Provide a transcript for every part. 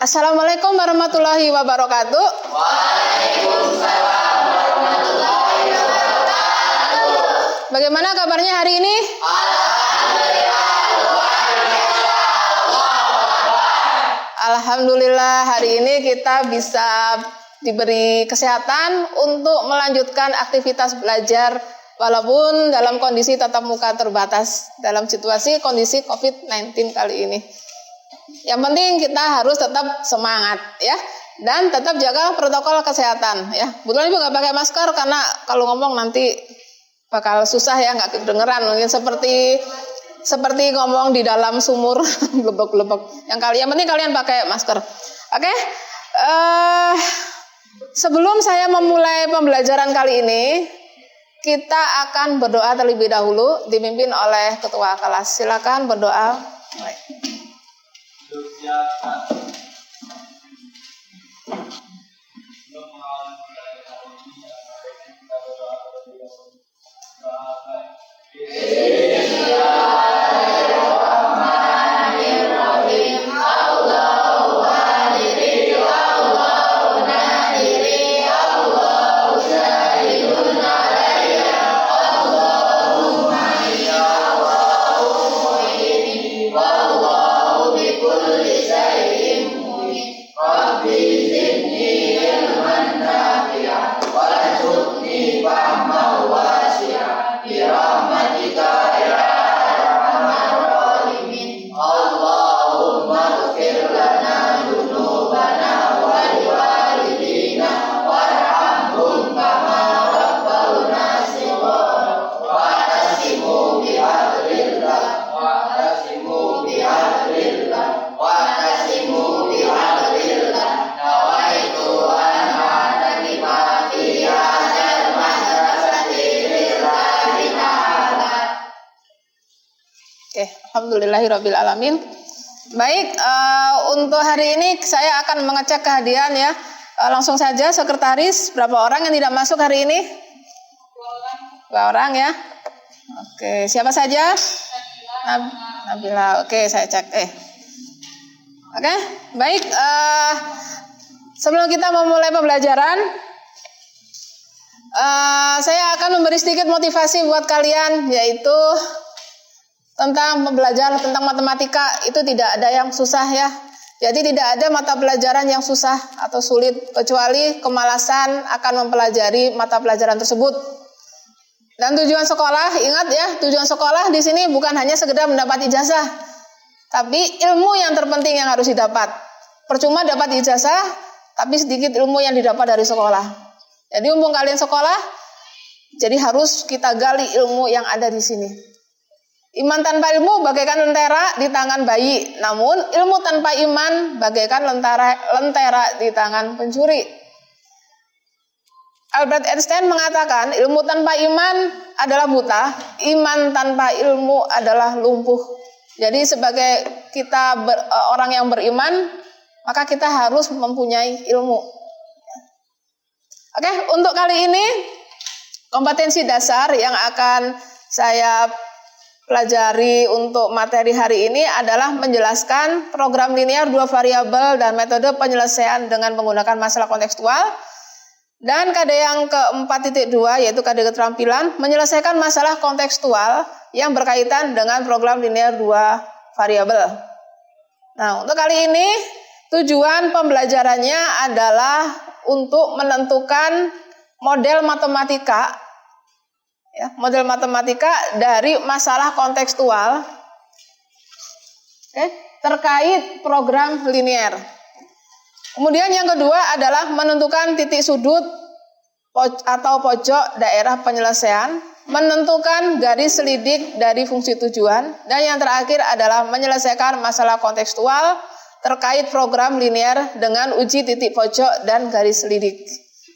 Assalamualaikum warahmatullahi wabarakatuh. Waalaikumsalam warahmatullahi wabarakatuh. Bagaimana kabarnya hari ini? Alhamdulillah, hari ini kita bisa diberi kesehatan untuk melanjutkan aktivitas belajar walaupun dalam kondisi tatap muka terbatas dalam situasi kondisi COVID-19 kali ini. Yang penting kita harus tetap semangat ya, dan tetap jaga protokol kesehatan ya. Kebetulan ibu nggak pakai masker karena kalau ngomong nanti bakal susah ya, nggak kedengeran, mungkin seperti ngomong di dalam sumur glebek-glebek. Yang penting kalian pakai masker. Oke. Sebelum saya memulai pembelajaran kali ini, kita akan berdoa terlebih dahulu dipimpin oleh ketua kelas. Silakan berdoa. Alhamdulillahirabbil alamin. Baik, untuk hari ini saya akan mengecek kehadiran ya. Langsung saja sekretaris, berapa orang yang tidak masuk hari ini? 2 orang ya. Oke, siapa saja? Nabila. Oke, saya cek. Oke, baik. Sebelum kita memulai pembelajaran, saya akan memberi sedikit motivasi buat kalian, yaitu tentang belajar tentang matematika. Itu tidak ada yang susah ya. Jadi tidak ada mata pelajaran yang susah atau sulit, kecuali kemalasan akan mempelajari mata pelajaran tersebut. Dan tujuan sekolah, ingat ya, tujuan sekolah di sini bukan hanya sekedar mendapat ijazah, tapi ilmu yang terpenting yang harus didapat. Percuma dapat ijazah, tapi sedikit ilmu yang didapat dari sekolah. Jadi mumpung kalian sekolah, jadi harus kita gali ilmu yang ada di sini. Iman tanpa ilmu bagaikan lentera di tangan bayi, namun ilmu tanpa iman bagaikan lentera di tangan pencuri. Albert Einstein mengatakan ilmu tanpa iman adalah buta, iman tanpa ilmu adalah lumpuh. Jadi sebagai kita orang yang beriman, maka kita harus mempunyai ilmu. Oke, untuk kali ini kompetensi dasar yang akan saya pelajari untuk materi hari ini adalah menjelaskan program linear 2 variabel dan metode penyelesaian dengan menggunakan masalah kontekstual. Dan KD yang ke-4.2 yaitu KD keterampilan menyelesaikan masalah kontekstual yang berkaitan dengan program linear 2 variabel. Nah, untuk kali ini tujuan pembelajarannya adalah untuk menentukan model matematika ya, model matematika dari masalah kontekstual terkait program linear. Kemudian yang kedua adalah menentukan titik sudut atau pojok daerah penyelesaian, menentukan garis selidik dari fungsi tujuan, dan yang terakhir adalah menyelesaikan masalah kontekstual terkait program linear dengan uji titik pojok dan garis selidik.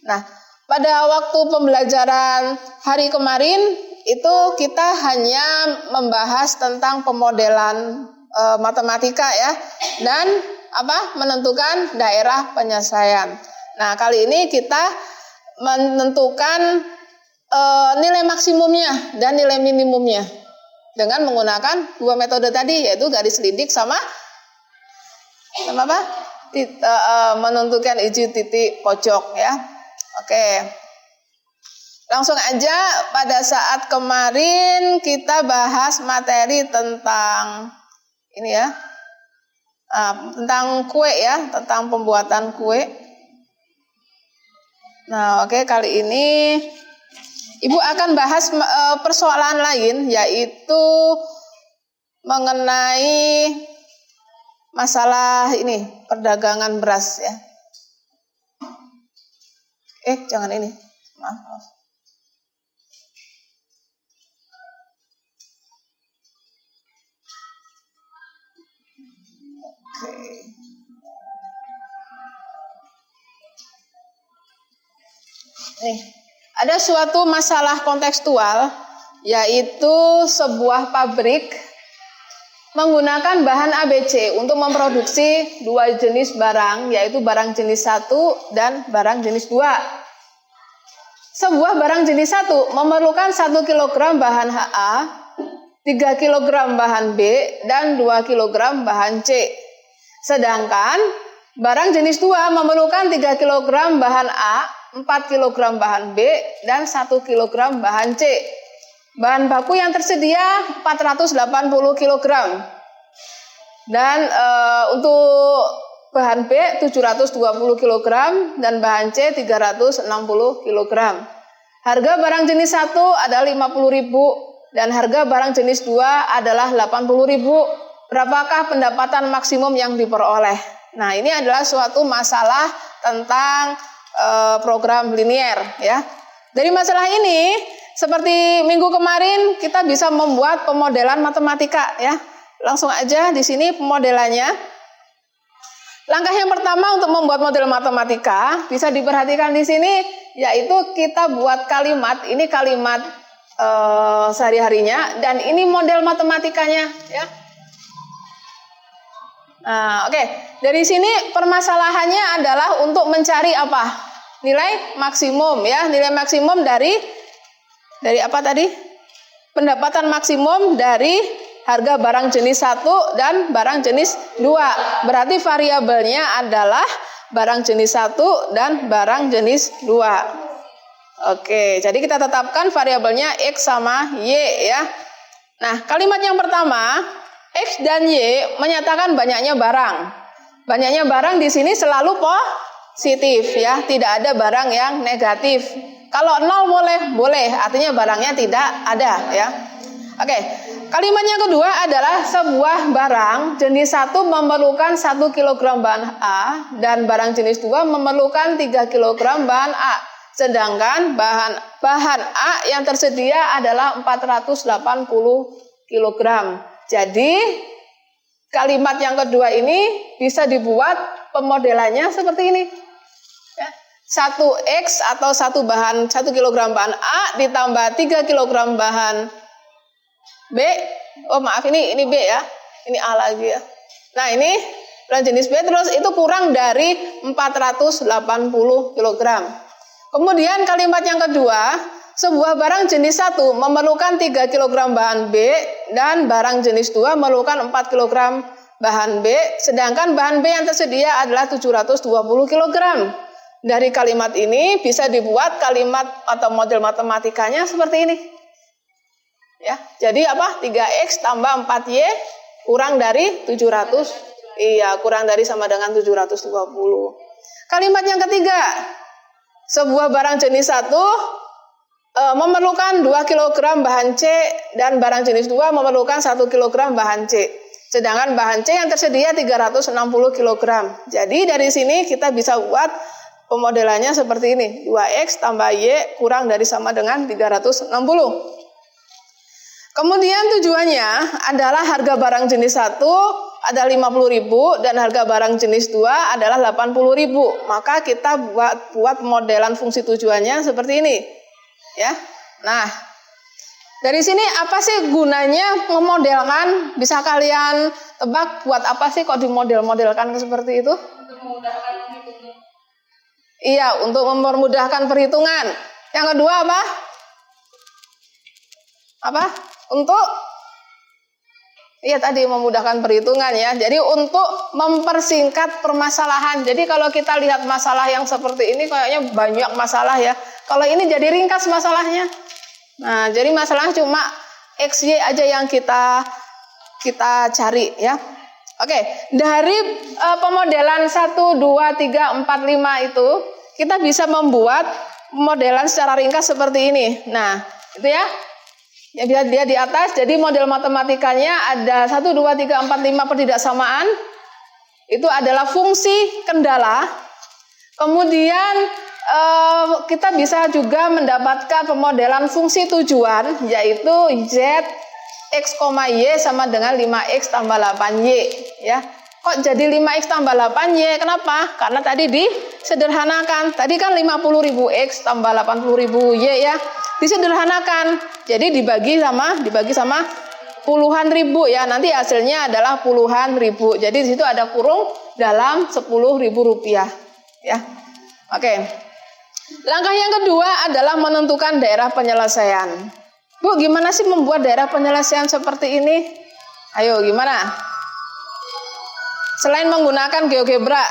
Nah, pada waktu pembelajaran hari kemarin itu kita hanya membahas tentang pemodelan matematika ya, dan menentukan daerah penyelesaian. Nah, kali ini kita menentukan nilai maksimumnya dan nilai minimumnya dengan menggunakan 2 metode tadi, yaitu garis selidik sama apa? menentukan iji titik pojok ya. Oke. Langsung aja, pada saat kemarin kita bahas materi tentang ini ya. Tentang kue ya, tentang pembuatan kue. Nah, oke, kali ini Ibu akan bahas persoalan lain, yaitu mengenai masalah ini, perdagangan beras ya. Jangan ini. Maaf. Oke. Nih, ada suatu masalah kontekstual, yaitu sebuah pabrik menggunakan bahan ABC untuk memproduksi dua jenis barang, yaitu barang jenis 1 dan barang jenis 2. Sebuah barang jenis 1 memerlukan 1 kg bahan HA, 3 kg bahan B, dan 2 kg bahan C. Sedangkan barang jenis 2 memerlukan 3 kg bahan A, 4 kg bahan B, dan 1 kg bahan C. Bahan baku yang tersedia 480 kg. Dan untuk bahan B 720 kg dan bahan C 360 kg. Harga barang jenis 1 adalah 50.000 dan harga barang jenis 2 adalah 80.000. Berapakah pendapatan maksimum yang diperoleh? Nah, ini adalah suatu masalah tentang program linier ya. Dari masalah ini, seperti minggu kemarin kita bisa membuat pemodelan matematika ya. Langsung aja di sini pemodelannya. Langkah yang pertama untuk membuat model matematika bisa diperhatikan di sini, yaitu kita buat kalimat. Ini kalimat sehari-harinya dan ini model matematikanya ya. Nah, oke. Dari sini permasalahannya adalah untuk mencari apa? Nilai maksimum ya, nilai maksimum dari apa tadi? Pendapatan maksimum dari harga barang jenis 1 dan barang jenis 2. Berarti variabelnya adalah barang jenis 1 dan barang jenis 2. Oke, jadi kita tetapkan variabelnya X sama Y ya. Nah, kalimat yang pertama, X dan Y menyatakan banyaknya barang. Banyaknya barang di sini selalu positif ya, tidak ada barang yang negatif. Kalau 0 boleh, artinya barangnya tidak ada ya. Oke, kalimat yang kedua adalah sebuah barang jenis 1 memerlukan 1 kg bahan A dan barang jenis 2 memerlukan 3 kg bahan A. Sedangkan bahan A yang tersedia adalah 480 kg. Jadi kalimat yang kedua ini bisa dibuat pemodelannya seperti ini. 1X atau 1 kg bahan A ditambah 3 kg bahan B. Oh maaf, ini B ya. Ini A lagi ya. Nah, ini barang jenis B, terus itu kurang dari 480 kg. Kemudian kalimat yang kedua, sebuah barang jenis 1 memerlukan 3 kg bahan B dan barang jenis 2 memerlukan 4 kg bahan B, sedangkan bahan B yang tersedia adalah 720 kg. Dari kalimat ini bisa dibuat kalimat atau model matematikanya seperti ini. Ya, jadi apa? 3X tambah 4Y kurang dari 700. Iya, kurang dari sama dengan 720. Kalimat yang ketiga, sebuah barang jenis 1 memerlukan 2 kg bahan C dan barang jenis 2 memerlukan 1 kg bahan C. Sedangkan bahan C yang tersedia 360 kg. Jadi dari sini kita bisa buat pemodelannya seperti ini. 2X tambah Y kurang dari sama dengan 360. Kemudian tujuannya adalah harga barang jenis 1 ada 50.000 dan harga barang jenis 2 adalah 80.000. Maka kita buat modelan fungsi tujuannya seperti ini. Ya. Nah, dari sini apa sih gunanya memodelkan? Bisa kalian tebak buat apa sih kok dimodel-modelkan seperti itu? Untuk memudahkan perhitungan. Iya, untuk mempermudahkan perhitungan. Yang kedua apa? Untuk Iya tadi memudahkan perhitungan ya. Jadi untuk mempersingkat permasalahan. Jadi kalau kita lihat masalah yang seperti ini kayaknya banyak masalah ya. Kalau ini jadi ringkas masalahnya. Nah, jadi masalahnya cuma XY aja yang kita cari ya. Oke, dari pemodelan 1, 2, 3, 4, 5 itu kita bisa membuat modelan secara ringkas seperti ini. Nah, itu ya. Ya dia di atas, jadi model matematikanya ada 1, 2, 3, 4, 5 pertidaksamaan. Itu adalah fungsi kendala. Kemudian kita bisa juga mendapatkan pemodelan fungsi tujuan, yaitu Z, X, Y sama dengan 5X tambah 8Y. Ya. Kok jadi 5X tambah 8Y? Kenapa? Karena tadi disederhanakan. Tadi kan 50.000X tambah 80.000Y ya. Disederhanakan, jadi dibagi sama puluhan ribu ya. Nanti hasilnya adalah puluhan ribu. Jadi di situ ada kurung dalam 10.000 rupiah ya. Oke. Langkah yang kedua adalah menentukan daerah penyelesaian. Bu, gimana sih membuat daerah penyelesaian seperti ini? Ayo, gimana? Selain menggunakan GeoGebra.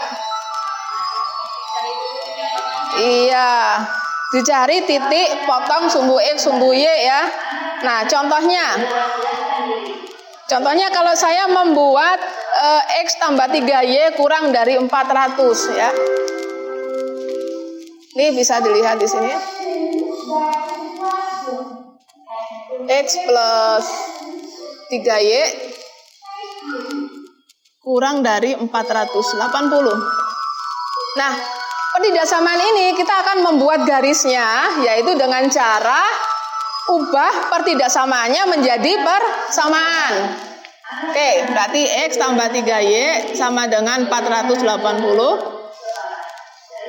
Iya. Dicari titik potong sumbu X, sumbu Y ya. Nah, contohnya kalau saya membuat X tambah 3Y kurang dari 400 ya. Ini bisa dilihat di sini. X plus 3Y kurang dari 480. Nah, pertidaksamaan ini kita akan membuat garisnya, yaitu dengan cara ubah pertidaksamaannya menjadi persamaan. Oke, berarti X tambah 3Y sama dengan 480.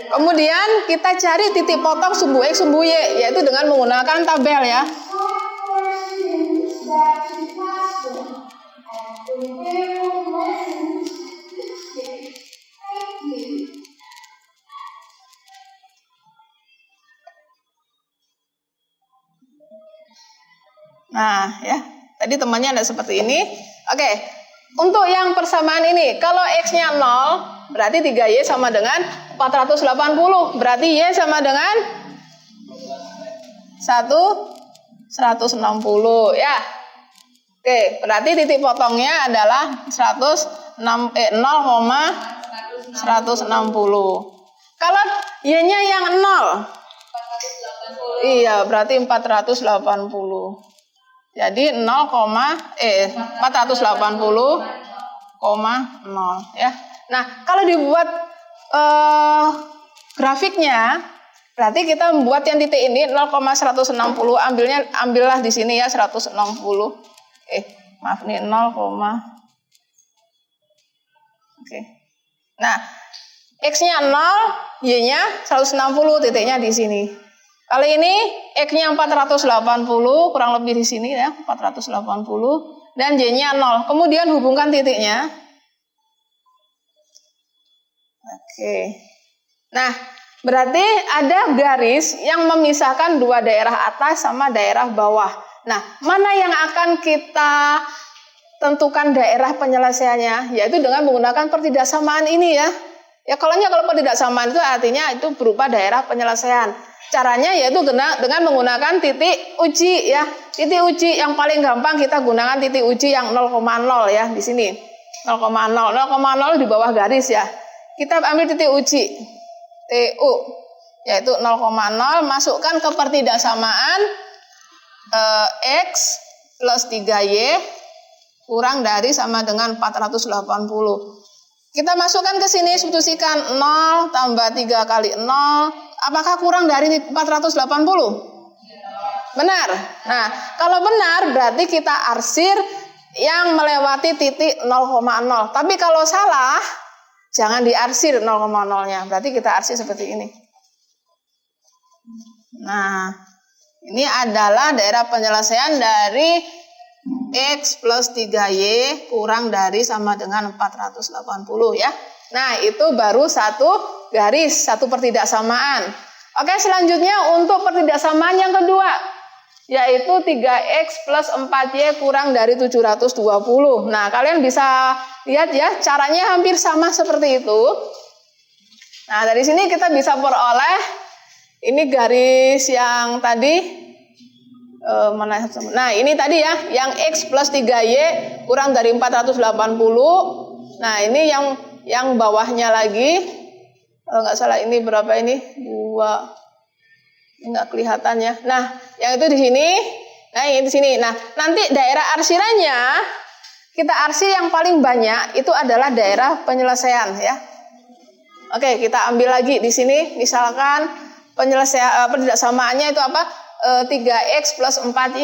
Kemudian kita cari titik potong sumbu X, sumbu Y, yaitu dengan menggunakan tabel ya. Nah, ya. Tadi temannya ada seperti ini. Oke. Untuk yang persamaan ini, kalau X-nya 0, berarti 3Y sama dengan 480. Berarti Y sama dengan 160 ya. Oke, berarti titik potongnya adalah 0,160. Kalau Y-nya yang 0. Iya, berarti 480. Jadi 480,0 ya. Nah, kalau dibuat grafiknya, berarti kita membuat yang titik ini 0,160, ambillah di sini ya 160. Maaf nih 0, oke. Nah, X-nya 0, Y-nya 160, titiknya di sini. Kali ini X-nya 480, kurang lebih di sini ya, 480, dan Y-nya 0. Kemudian hubungkan titiknya. Oke. Nah, berarti ada garis yang memisahkan dua daerah atas sama daerah bawah. Nah, mana yang akan kita tentukan daerah penyelesaiannya? Yaitu dengan menggunakan pertidaksamaan ini ya. Ya, kalau pertidaksamaan itu artinya itu berupa daerah penyelesaian. Caranya yaitu dengan menggunakan titik uji ya. Titik uji yang paling gampang kita gunakan titik uji yang 0,0 ya di sini. 0,0 di bawah garis ya. Kita ambil titik uji TU yaitu 0,0, masukkan ke pertidaksamaan X plus 3Y kurang dari sama dengan 480. Kita masukkan ke sini, substitusikan 0 tambah 3 kali 0. Apakah kurang dari 480? Benar. Nah, kalau benar berarti kita arsir yang melewati titik 0,0. Tapi kalau salah, jangan diarsir 0,0-nya. Berarti kita arsir seperti ini. Nah, ini adalah daerah penyelesaian dari X plus 3Y kurang dari sama dengan 480 ya. Nah, itu baru satu garis, satu pertidaksamaan. Oke, selanjutnya untuk pertidaksamaan yang kedua. yaitu 3X plus 4Y kurang dari 720. Nah, kalian bisa lihat ya, caranya hampir sama seperti itu. Nah, dari sini kita bisa peroleh ini garis yang tadi nah, ini tadi ya, yang X plus 3Y kurang dari 480. Nah, ini yang bawahnya lagi, kalau nggak salah ini berapa ini? 2. Ini nggak kelihatan ya. Nah, yang itu di sini, nah yang di sini. Nah, nanti daerah arsirannya kita arsir yang paling banyak itu adalah daerah penyelesaian ya. Oke, kita ambil lagi di sini. Misalkan penyelesaian persamaan-nya itu apa? 3X plus 4Y.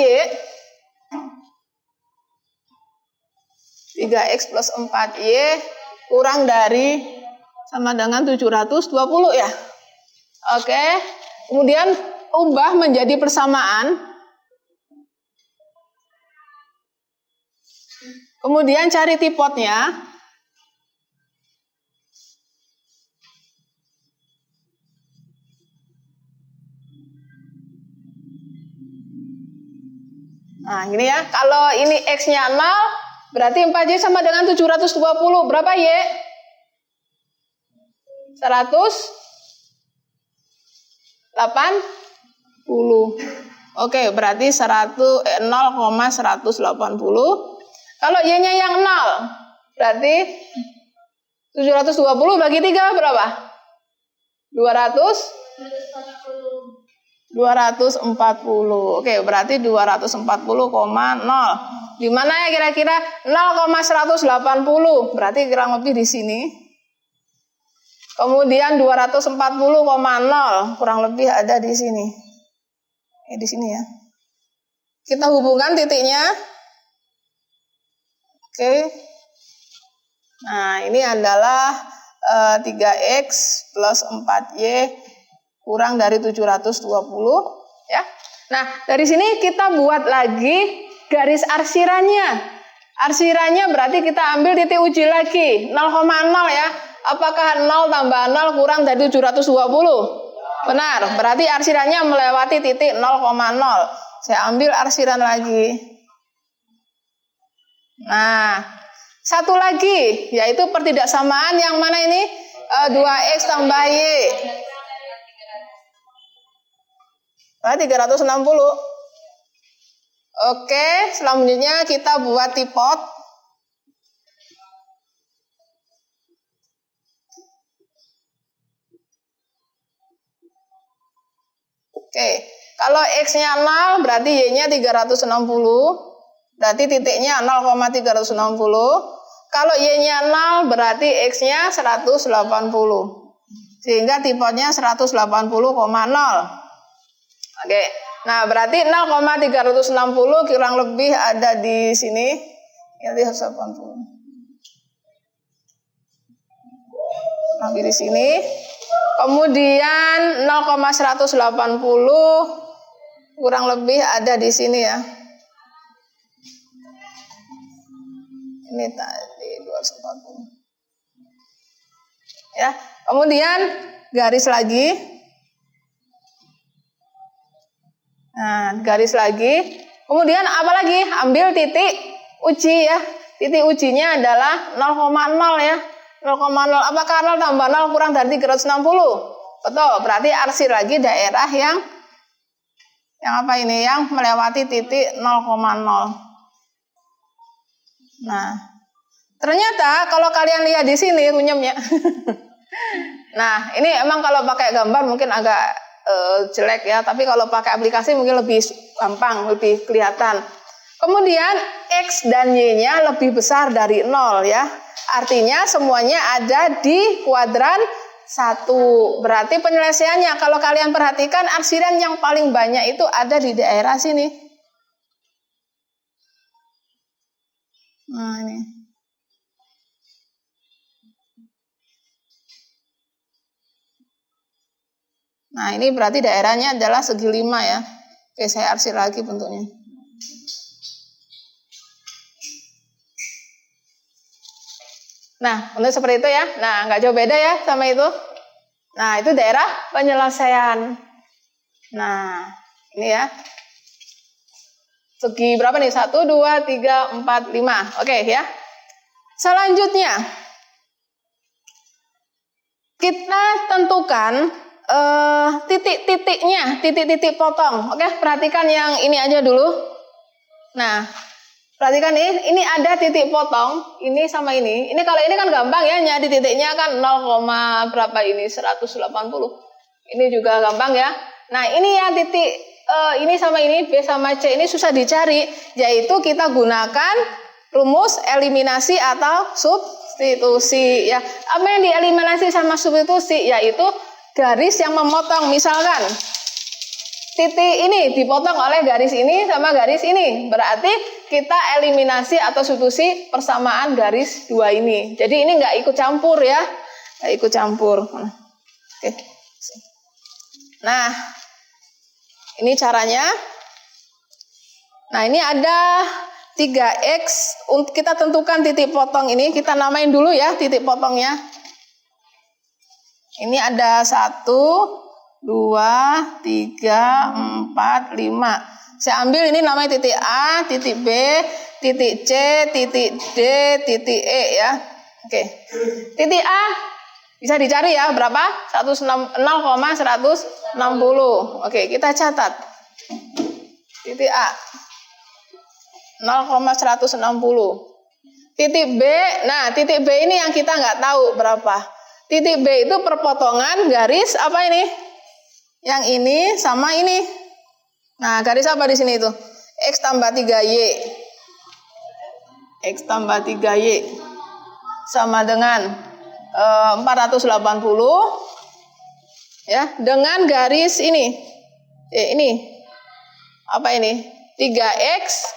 3X plus 4Y kurang dari sama dengan 720 ya. Oke. Kemudian ubah menjadi persamaan. Kemudian cari tipotnya. Nah, gini ya. Kalau ini X-nya 0, berarti 4Y sama dengan 720. Berapa Y? 180. Oke, berarti 0,180. Kalau Y-nya yang 0, berarti 720 bagi 3 berapa? 240. Oke, berarti 240,0. Di mana ya kira-kira 0,180? Berarti kurang lebih di sini. Kemudian 240,0 kurang lebih ada di sini. Di sini ya. Kita hubungkan titiknya. Oke. Nah, ini adalah 3X plus 4Y kurang dari 720 ya. Nah, dari sini kita buat lagi garis arsirannya. Arsirannya berarti kita ambil titik uji lagi, 0,0 ya. Apakah 0 tambah 0 kurang dari 720? Benar, berarti arsirannya melewati titik 0,0. Saya ambil arsiran lagi. Nah, satu lagi, yaitu pertidaksamaan yang mana ini? 2X tambah Y. 360. Oke, selanjutnya kita buat tipot. Oke, kalau X-nya 0 berarti Y-nya 360. Berarti titiknya 0,360. Kalau Y-nya 0 berarti X-nya 180. Sehingga tipotnya 180,0. Oke, nah berarti 0,360 kurang lebih ada di sini. Ini 180. Lebih di sini. Kemudian 0,180 kurang lebih ada di sini ya. Ini tadi 240. Ya, kemudian garis lagi. Nah, garis lagi. Kemudian apa lagi? Ambil titik uji ya. Titik ujinya adalah 0,0 ya. 0,0. Apakah 0 tambah 0 kurang dari 360? Betul. Berarti arsir lagi daerah yang apa ini? Yang melewati titik 0,0. Nah, ternyata kalau kalian lihat di sini runyamnya. Nah, ini emang kalau pakai gambar mungkin agak jelek ya, tapi kalau pakai aplikasi mungkin lebih gampang, lebih kelihatan. Kemudian X dan Y-nya lebih besar dari 0 ya. Artinya semuanya ada di kuadran 1. Berarti penyelesaiannya kalau kalian perhatikan arsiran yang paling banyak itu ada di daerah sini. Nah, ini. Nah, ini berarti daerahnya adalah segi 5 ya. Oke, saya arsir lagi bentuknya. Nah, untuk seperti itu ya. Nah, nggak jauh beda ya sama itu. Nah, itu daerah penyelesaian. Nah, ini ya. Segi berapa nih? 1, 2, 3, 4, 5. Oke ya. Selanjutnya, kita tentukan titik-titiknya, titik-titik potong. Oke, perhatikan yang ini aja dulu. Nah, perhatikan ini ada titik potong, ini sama ini. Ini kalau ini kan gampang ya, nyari titiknya kan 0, berapa ini? 180. Ini juga gampang ya. Nah, ini ya titik ini sama ini, B sama C ini susah dicari, yaitu kita gunakan rumus eliminasi atau substitusi ya. Apa yang dieliminasi sama substitusi? Yaitu garis yang memotong. Misalkan titik ini dipotong oleh garis ini sama garis ini, berarti kita eliminasi atau substitusi persamaan garis dua ini. Jadi ini nggak ikut campur ya, nggak ikut campur. Oke. Nah, ini caranya. Nah, ini ada 3X. Untuk kita tentukan titik potong ini, kita namain dulu ya titik potongnya. Ini ada 1, 2, 3, 4, 5. Saya ambil ini namanya titik A, titik B, titik C, titik D, titik E ya. Oke. Titik A bisa dicari ya, berapa? 0,160. Oke, kita catat. Titik A 0,160. Titik B, nah titik B ini yang kita nggak tahu berapa. Titik B itu perpotongan garis apa ini? Yang ini sama ini. Nah, garis apa di sini itu? X tambah 3Y. X tambah 3Y sama dengan 480 ya, dengan garis ini. Ini apa ini? 3X.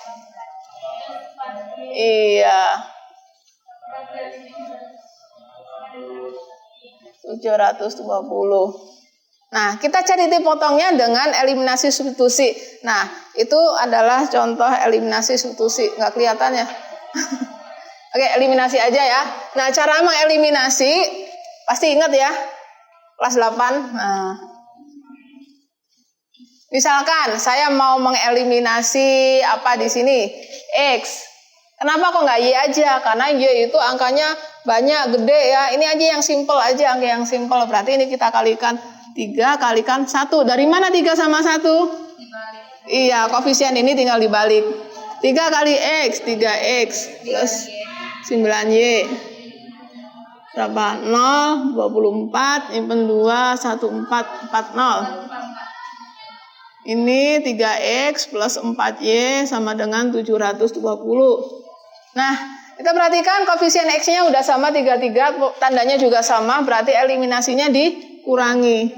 Iya. 720. Nah, kita cari titik potongnya dengan eliminasi substitusi. Nah, itu adalah contoh eliminasi substitusi. Nggak kelihatan ya? Oke, eliminasi aja ya. Nah, cara mengeliminasi, pasti ingat ya, kelas 8. Nah, misalkan saya mau mengeliminasi apa di sini? X. Kenapa kok nggak Y aja? Karena Y itu angkanya banyak, gede ya. Ini aja yang simple aja, angka yang simple. Berarti ini kita kalikan 3 kalikan 1. Dari mana 3 sama 1? Dibalik. Iya, koefisien ini tinggal dibalik. 3 kali X, 3X plus 9Y. Berapa? 0, 24, nyimpen 2, 14, 40. Ini 3X plus 4Y sama dengan 720. Nah, kita perhatikan koefisien X-nya udah sama 33, tandanya juga sama, berarti eliminasinya dikurangi.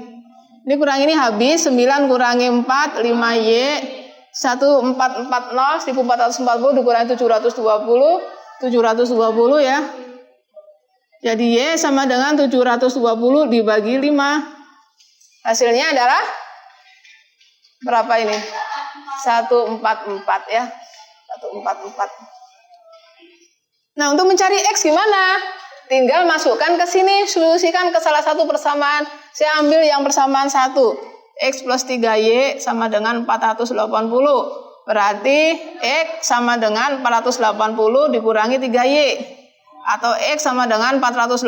Ini kurangi ini habis, 9 kurangi 4, 5Y, 1440, 1440 dikurangi 720, 720 ya. Jadi Y sama dengan 720 dibagi 5. Hasilnya adalah berapa ini? 144 ya. 144. Nah, untuk mencari X gimana? Tinggal masukkan ke sini, solusikan ke salah satu persamaan. Saya ambil yang persamaan 1. X plus 3Y sama dengan 480. Berarti X sama dengan 480 dikurangi 3Y. Atau X sama dengan 480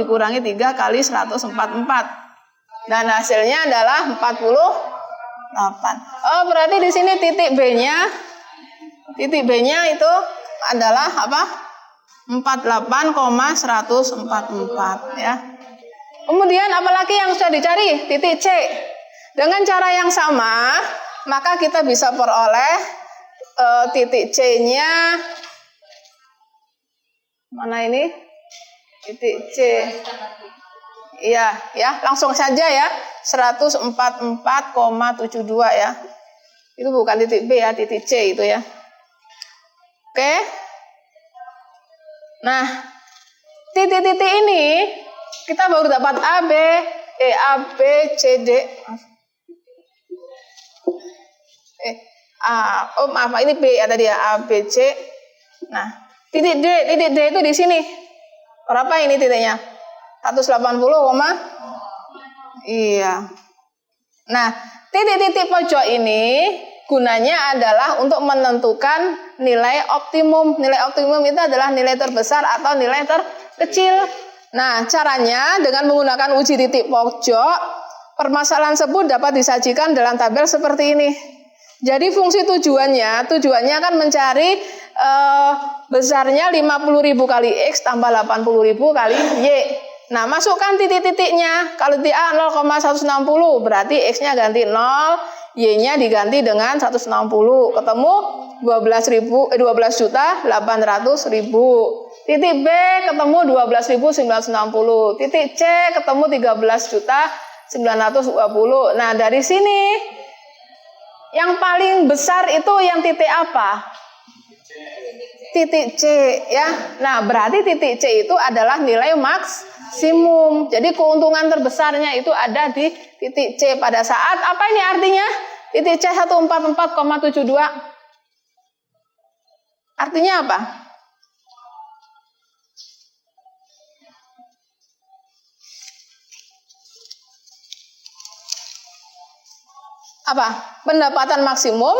dikurangi 3 kali 144. Dan hasilnya adalah 48. Oh, berarti di sini titik B-nya itu adalah apa? 48,144 ya. Kemudian apalagi yang sudah dicari? Titik C. Dengan cara yang sama, maka kita bisa peroleh titik C-nya mana ini? Titik C. Iya, ya, langsung saja ya. 144,72 ya. Itu bukan titik B ya, titik C itu ya. Oke. Nah, titik-titik ini kita baru dapat A, B, C, D. Ini B ya tadi ya, A, B, C. Nah, titik D itu di sini. Berapa ini titiknya? 180, iya. Nah, titik-titik pojok ini gunanya adalah untuk menentukan nilai optimum. Nilai optimum itu adalah nilai terbesar atau nilai terkecil. Nah, caranya dengan menggunakan uji titik pojok, permasalahan tersebut dapat disajikan dalam tabel seperti ini. Jadi fungsi tujuannya kan mencari besarnya 50.000 kali X tambah 80.000 kali Y. Nah, masukkan titik-titiknya. Kalau di A 0,160 berarti X-nya ganti 0, Y-nya diganti dengan 160. Ketemu 12.800.000. Titik B ketemu 12.960. Titik C ketemu 13.920. Nah, dari sini yang paling besar itu yang titik apa? Titik C ya. Nah, berarti titik C itu adalah nilai maksimum. Jadi keuntungan terbesarnya itu ada di titik C pada saat apa ini artinya? Titik C 144,72. Artinya apa? Apa? Pendapatan maksimum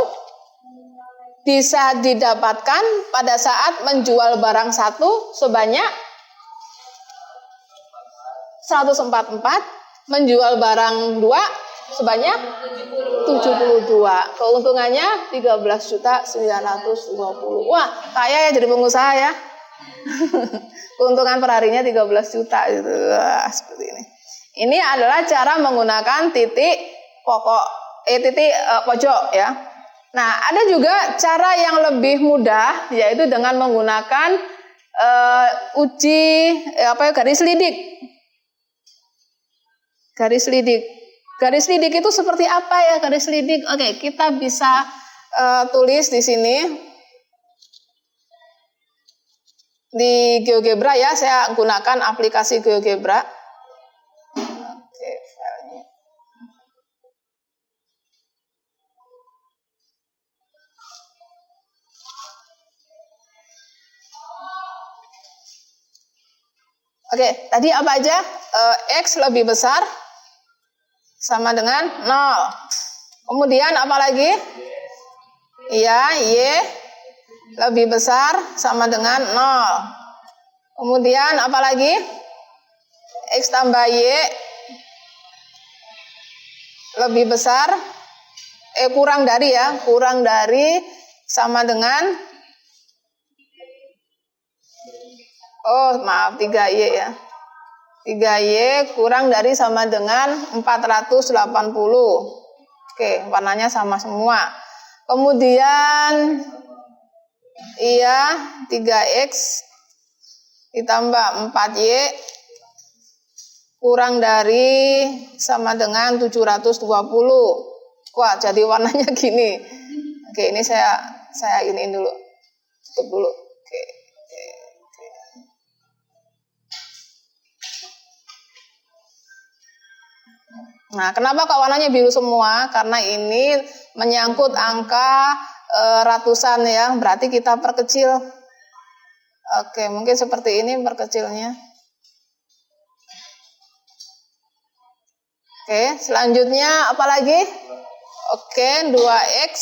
bisa didapatkan pada saat menjual barang satu sebanyak 144, menjual barang dua sebanyak 72. Keuntungannya 13.920. Wah, kaya ya jadi pengusaha ya. Keuntungan per harinya 13 juta gitu. Wah, seperti ini. Ini adalah cara menggunakan titik pojok ya. Nah, ada juga cara yang lebih mudah yaitu dengan menggunakan uji garis lidik. Garis lidik. Garis lidik itu seperti apa ya garis lidik? Oke, kita bisa tulis di sini di GeoGebra ya. Saya gunakan aplikasi GeoGebra. Oke, filenya. Oke, tadi apa aja? X lebih besar sama dengan 0. Kemudian apa lagi? Iya, Y lebih besar sama dengan 0. Kemudian apa lagi? X tambah Y lebih besar, kurang dari sama dengan 3Y ya. 3Y kurang dari sama dengan 480. Oke, warnanya sama semua. Kemudian iya 3X ditambah 4Y kurang dari sama dengan 720. Wah, jadi warnanya gini. Oke, ini saya iniin dulu. Tutup dulu. Oke. Nah, kenapa kok warnanya biru semua? Karena ini menyangkut angka ratusan ya, berarti kita perkecil. Oke, mungkin seperti ini perkecilnya. Oke, selanjutnya apa lagi? Oke, 2X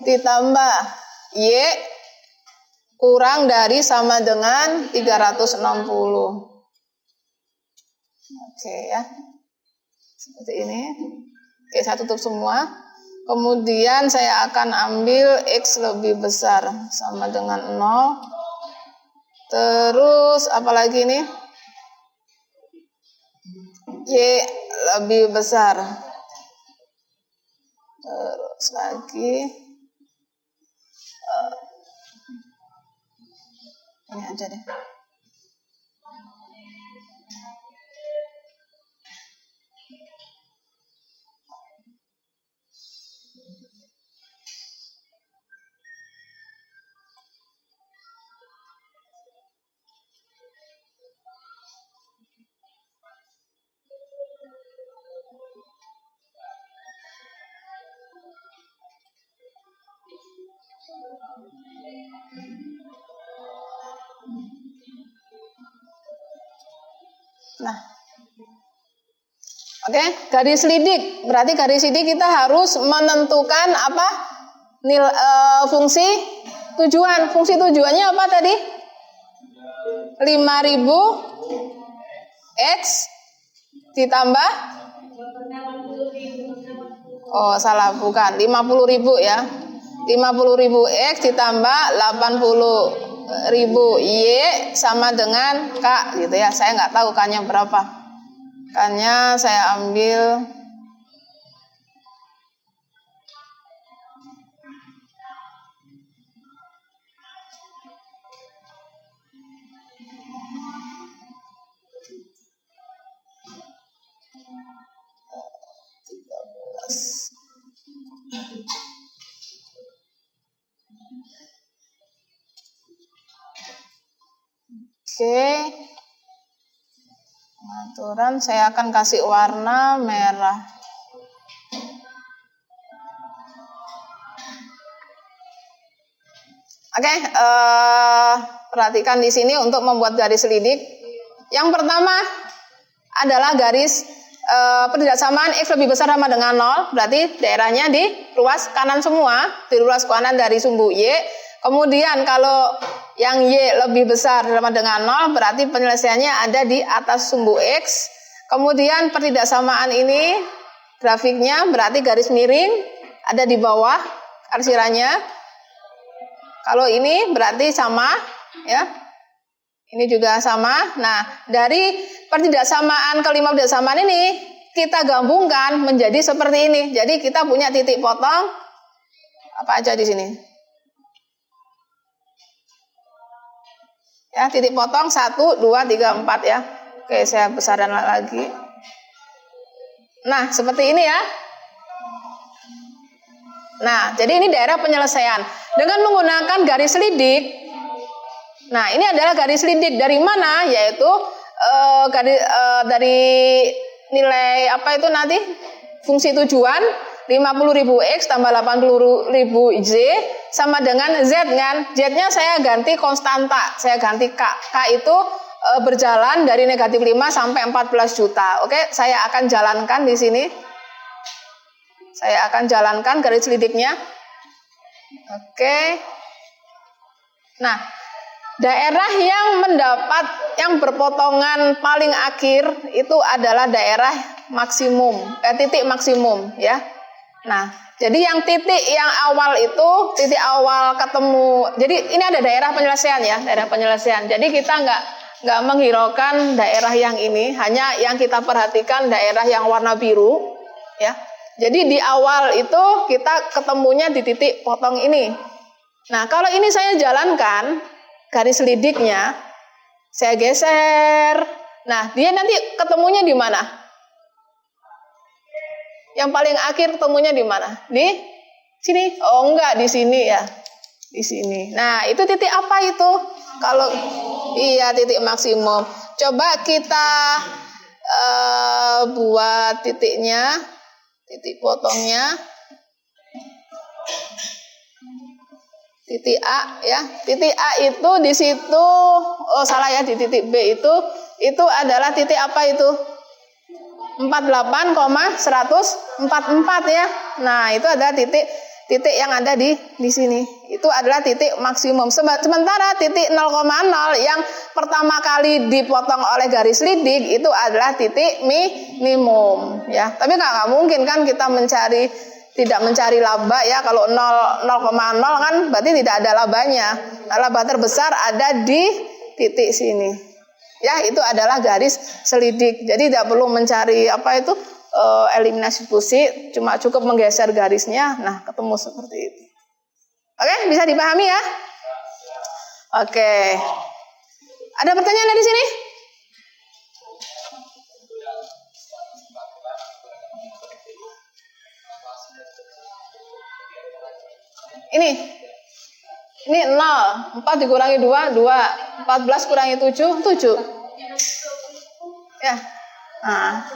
ditambah Y kurang dari sama dengan 360. Oke ya. Seperti ini. Oke, saya tutup semua. Kemudian saya akan ambil X lebih besar sama dengan 0. Terus apa lagi nih? Y lebih besar. Terus lagi ini aja deh. Nah, oke, Oke, garis lidik. Berarti garis lidik kita harus menentukan apa? Fungsi tujuan. Fungsi tujuannya apa tadi? 5.000 X ditambah, oh salah, bukan 50.000 ya, 50.000 X ditambah 80.000 Y sama dengan K gitu ya. Saya nggak tahu K-nya berapa, K-nya saya ambil Oke, pengaturan saya akan kasih warna merah. Oke, perhatikan di sini untuk membuat garis lidik. Yang pertama adalah garis pertidaksamaan X lebih besar sama dengan 0, berarti daerahnya di ruas kanan semua, di ruas kanan dari sumbu Y. Kemudian kalau yang Y lebih besar sama dengan 0, berarti penyelesaiannya ada di atas sumbu X. Kemudian pertidaksamaan ini grafiknya berarti garis miring ada di bawah arsirannya. Kalau ini berarti sama ya. Ini juga sama. Nah, dari pertidaksamaan kelima pertidaksamaan ini kita gabungkan menjadi seperti ini. Jadi kita punya titik potong apa aja di sini. Ya, titik potong 1, 2, 3, 4 ya. Oke, saya besarkan lagi. Nah, seperti ini ya. Nah, jadi ini daerah penyelesaian. Dengan menggunakan garis lidik. Nah, ini adalah garis lidik dari mana? Yaitu dari nilai apa itu nanti? Fungsi tujuan 50.000 X tambah 80.000 Z sama dengan Z kan. Z-nya saya ganti konstanta, saya ganti K. K itu berjalan dari negatif 5 sampai 14 juta. Oke, saya akan jalankan di sini. Saya akan jalankan garis lidiknya. Oke. Nah, daerah yang mendapat yang berpotongan paling akhir itu adalah daerah maksimum, titik maksimum ya. Nah, jadi yang titik yang awal itu titik awal ketemu. Jadi ini ada daerah penyelesaian ya, daerah penyelesaian. Jadi kita nggak menghiraukan daerah yang ini, hanya yang kita perhatikan daerah yang warna biru ya. Jadi di awal itu kita ketemunya di titik potong ini. Nah, kalau ini saya jalankan garis lidiknya, saya geser. Nah, dia nanti ketemunya di mana? Yang paling akhir ketemunya di mana? Di sini? Oh enggak, di sini ya. Di sini. Nah, itu titik apa itu? Kalau iya titik maksimum. Coba kita buat titiknya, titik potongnya. Titik A ya. Titik A itu di situ, oh salah ya, di titik B itu adalah titik apa itu? 48,144 ya. Nah, itu adalah titik yang ada di sini. Itu adalah titik maksimum. Sementara titik 0,0 yang pertama kali dipotong oleh garis lidik itu adalah titik minimum ya. Tapi nggak mungkin kan kita tidak mencari laba ya. Kalau 0,0 kan berarti tidak ada labanya. Laba terbesar ada di titik sini. Ya, itu adalah garis selidik. Jadi tidak perlu mencari apa itu eliminasi fusi, cuma cukup menggeser garisnya. Nah, ketemu seperti itu. Oke, bisa dipahami ya? Oke. Ada pertanyaan dari sini? Ini 0, 4 dikurangi 2, 14 kurangi 7, 7. Ya. Nah.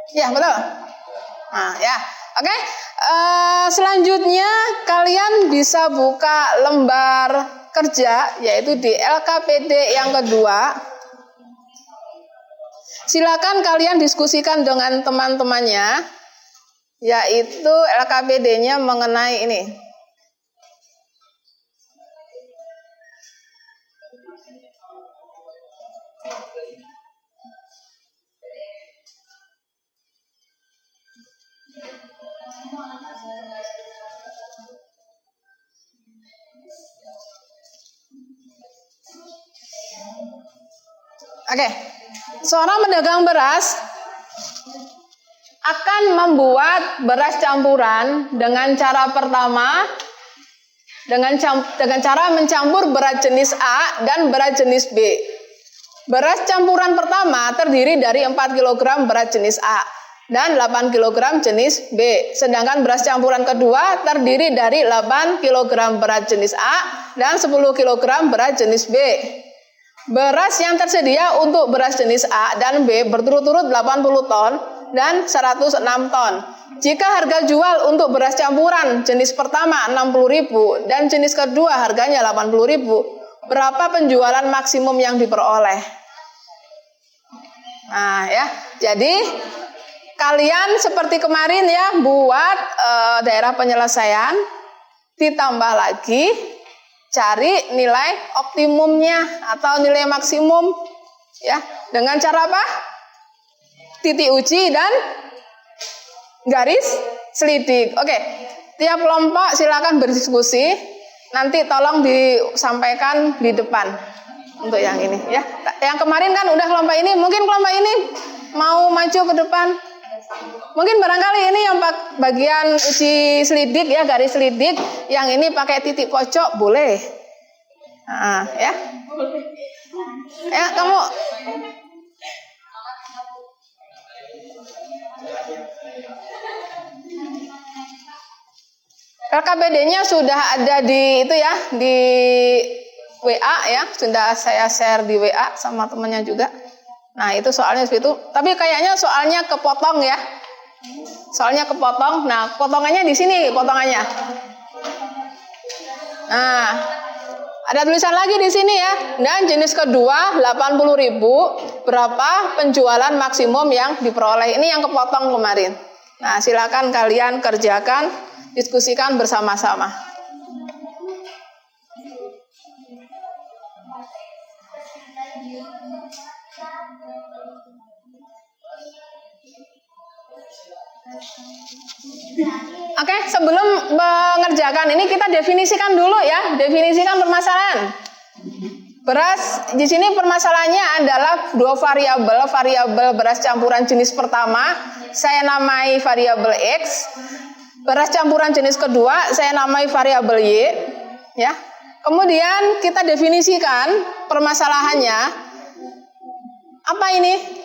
Ya, betul. Nah, ya. Oke. Selanjutnya kalian bisa buka lembar kerja yaitu di LKPD yang kedua. Silakan kalian diskusikan dengan teman-temannya, yaitu LKPD-nya mengenai ini. Oke, seorang pedagang beras akan membuat beras campuran dengan cara pertama, dengan cara mencampur beras jenis A dan beras jenis B. Beras campuran pertama terdiri dari 4 kg beras jenis A dan 8 kg jenis B. Sedangkan beras campuran kedua terdiri dari 8 kg beras jenis A dan 10 kg beras jenis B. Beras yang tersedia untuk beras jenis A dan B berturut-turut 80 ton dan 106 ton. Jika harga jual untuk beras campuran jenis pertama 60.000 dan jenis kedua harganya 80.000, berapa penjualan maksimum yang diperoleh? Nah ya, jadi kalian seperti kemarin ya, buat daerah penyelesaian, ditambah lagi cari nilai optimumnya atau nilai maksimum ya, dengan cara apa? Titik uji dan garis selidik. Oke, tiap kelompok silakan berdiskusi. Nanti tolong disampaikan di depan untuk yang ini ya. Yang kemarin kan udah kelompok ini, mungkin kelompok ini mau maju ke depan. Mungkin barangkali ini yang bagian uji selidik ya, garis selidik. Yang ini pakai titik pojok boleh. Nah, ya. Ya, kamu. LKPD-nya sudah ada di itu ya, di WA ya, sudah saya share di WA sama temannya juga. Nah, itu soalnya seperti itu. Tapi kayaknya soalnya kepotong ya. Soalnya kepotong. Nah, potongannya di sini potongannya. Nah, ada tulisan lagi di sini ya. Dan jenis kedua 80.000, berapa penjualan maksimum yang diperoleh. Ini yang kepotong kemarin. Nah, silakan kalian kerjakan, diskusikan bersama-sama. Oke, sebelum mengerjakan ini kita definisikan dulu ya, definisikan permasalahan. Beras di sini permasalahannya adalah dua variabel, variabel beras campuran jenis pertama saya namai variabel X, beras campuran jenis kedua saya namai variabel Y, ya. Kemudian kita definisikan permasalahannya. Apa ini?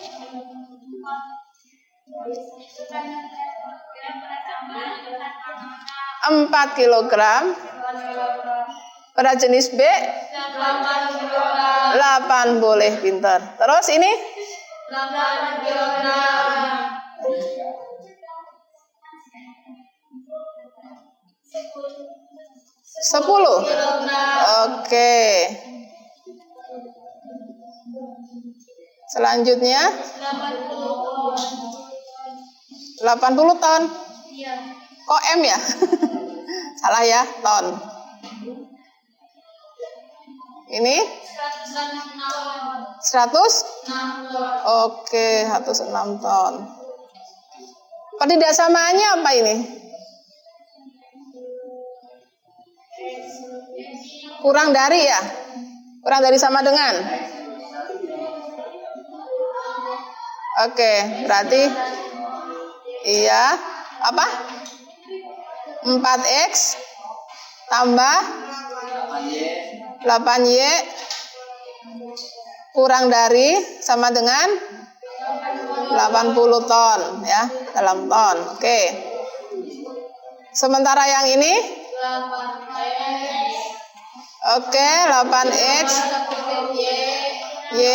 4 kg beras jenis B 8 boleh, pintar. Terus ini 8 kg 10. Oke. Selanjutnya 80 ton. Kok M ya? Salah ya, ton. Ini 100? Oke, 106 ton. Pertidaksamaannya apa ini? Kurang dari ya? Kurang dari sama dengan? Oke, berarti iya, apa? 4X tambah 8Y kurang dari sama dengan 80 ton ya, dalam ton. Oke. Sementara yang ini? Oke, 8X Y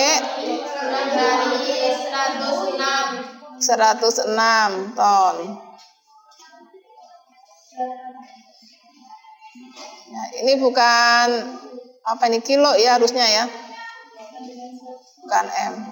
106 ton. Ya, ini bukan apa ini, kilo ya harusnya ya, bukan M.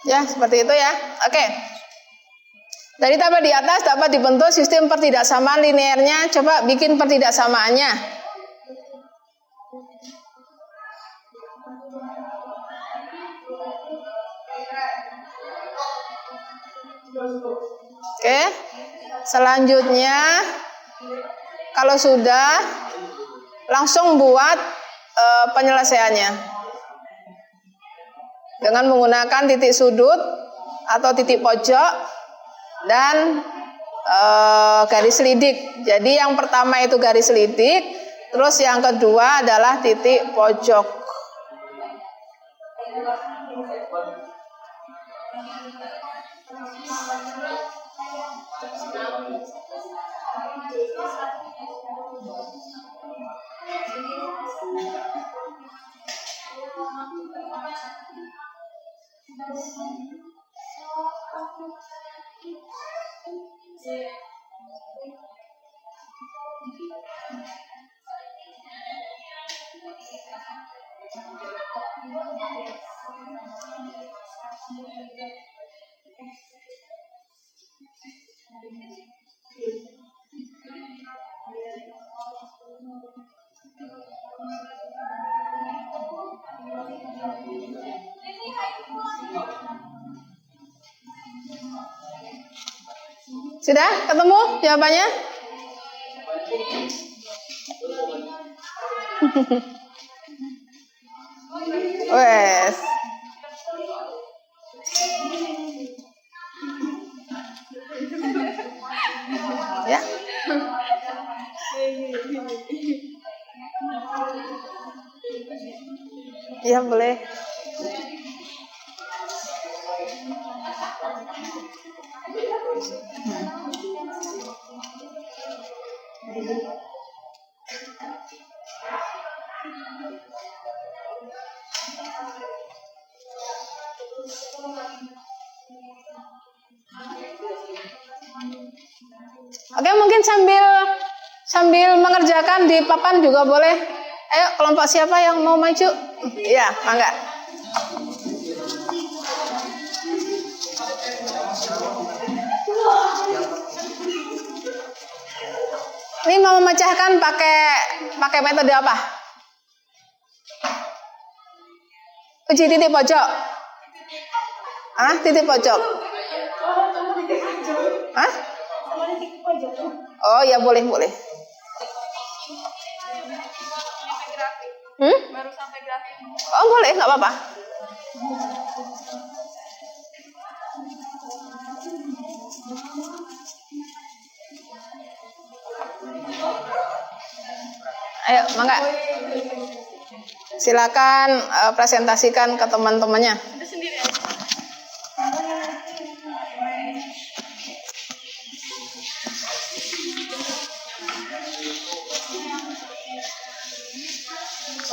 Ya, seperti itu ya. Oke. Dari tabel di atas dapat dibentuk sistem pertidaksamaan linearnya. Coba bikin pertidaksamaannya. Oke. Selanjutnya, kalau sudah, langsung buat penyelesaiannya. Dengan menggunakan titik sudut atau titik pojok dan garis lidik. Jadi yang pertama itu garis lidik, terus yang kedua adalah titik pojok. Sudah ketemu jawabannya? Wes. Ya. Iya boleh. Oke, mungkin sambil mengerjakan di papan juga boleh. Ayo, kelompok siapa yang mau maju? Ya, mangga. Ini mau memecahkan pakai metode apa? Uji titik pojok. Ah, titik pojok. Hah? Oh ya, boleh. Baru sampai grafik. Oh boleh, nggak apa-apa. Ayo, mangga. Silakan presentasikan ke teman-temannya.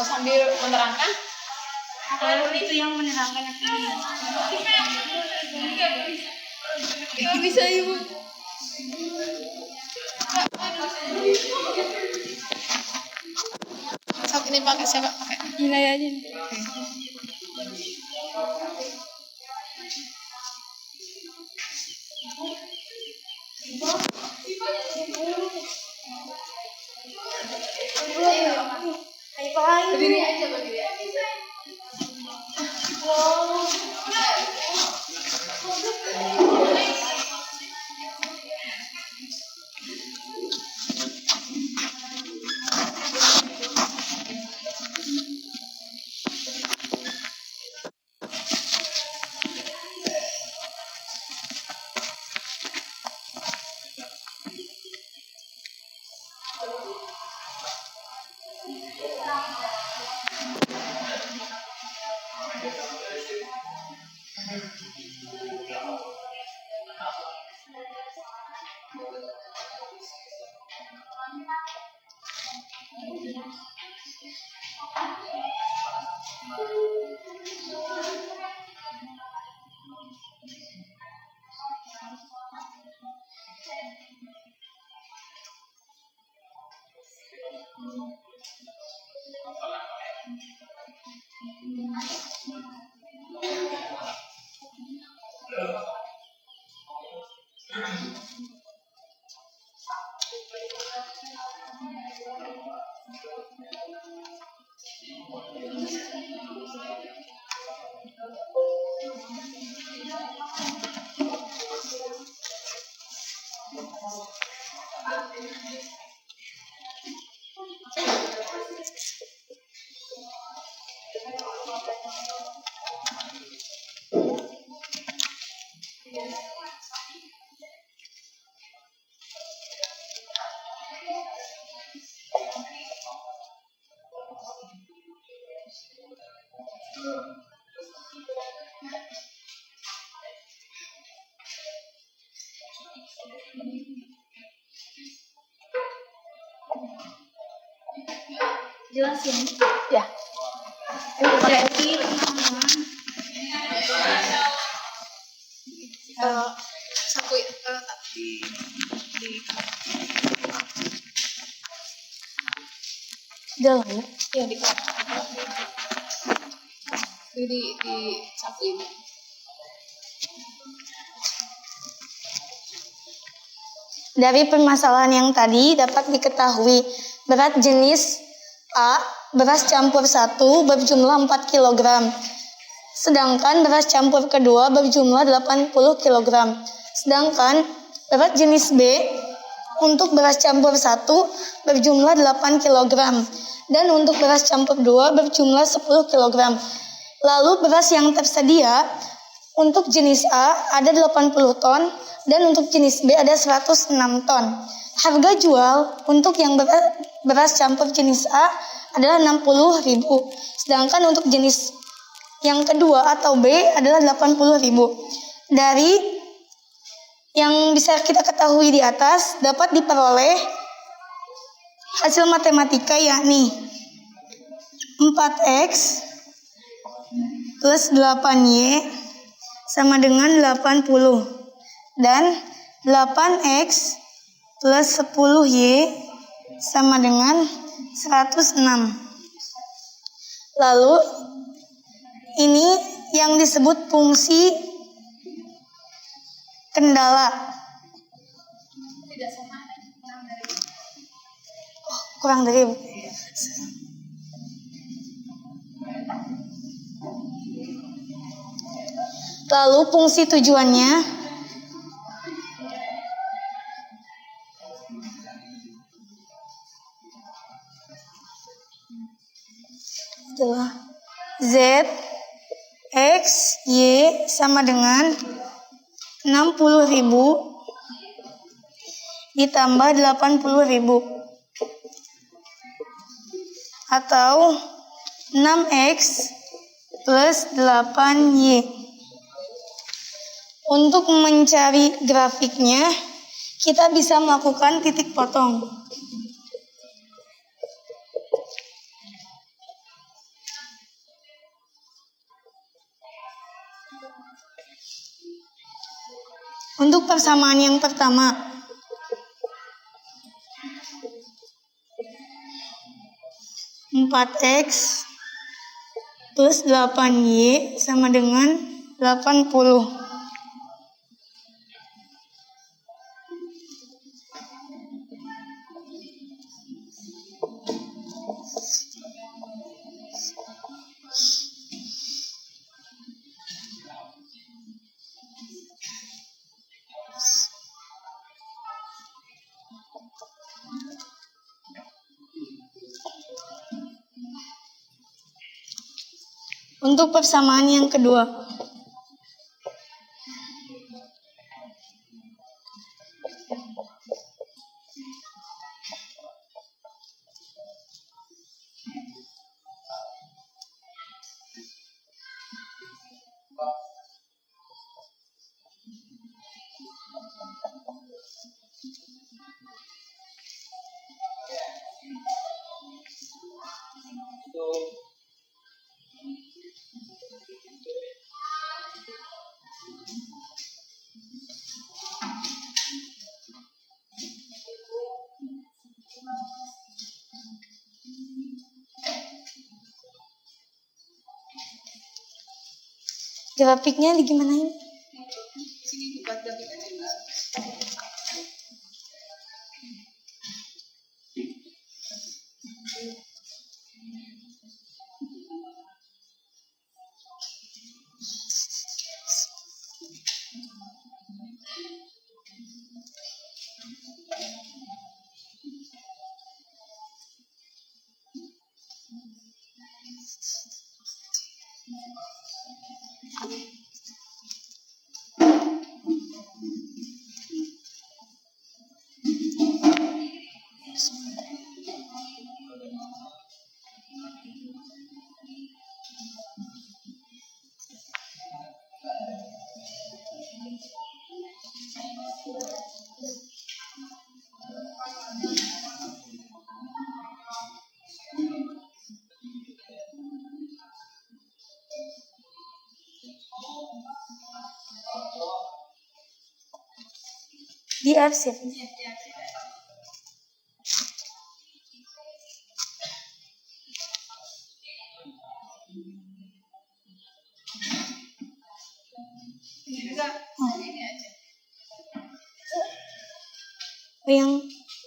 Sambil menerangkan. Itu yang menerangkan aku. Gak bisa ibu. Sok ini pakai siapa? Pakai. Nilai aja. Berdiri aja, berdiri aja. Jelasin. Ya. Jadi teman-teman Sapu dalam ya di sapu ini. Dari permasalahan yang tadi dapat diketahui berat jenis A, beras campur 1 berjumlah 4 kg. Sedangkan beras campur kedua berjumlah 80 kg. Sedangkan berat jenis B untuk beras campur 1 berjumlah 8 kg. Dan untuk beras campur 2 berjumlah 10 kg. Lalu beras yang tersedia untuk jenis A ada 80 ton dan untuk jenis B ada 106 ton. Harga jual untuk yang beras campur jenis A adalah 60.000. Sedangkan untuk jenis yang kedua atau B adalah 80.000. Dari yang bisa kita ketahui di atas dapat diperoleh hasil matematika yakni 4X plus 8Y sama dengan 80 dan 8X plus 10Y sama dengan 106. Lalu ini yang disebut fungsi kendala. tidak sama Kurang dari Lalu fungsi tujuannya adalah Z X Y sama dengan 60.000 ditambah 80.000 atau 6X plus 8Y. Untuk mencari grafiknya, kita bisa melakukan titik potong. Untuk persamaan yang pertama, 4X plus 8Y sama dengan 80. Untuk persamaan yang kedua, Grafiknya digimanain? Sini buat grafik aja. Di arsip.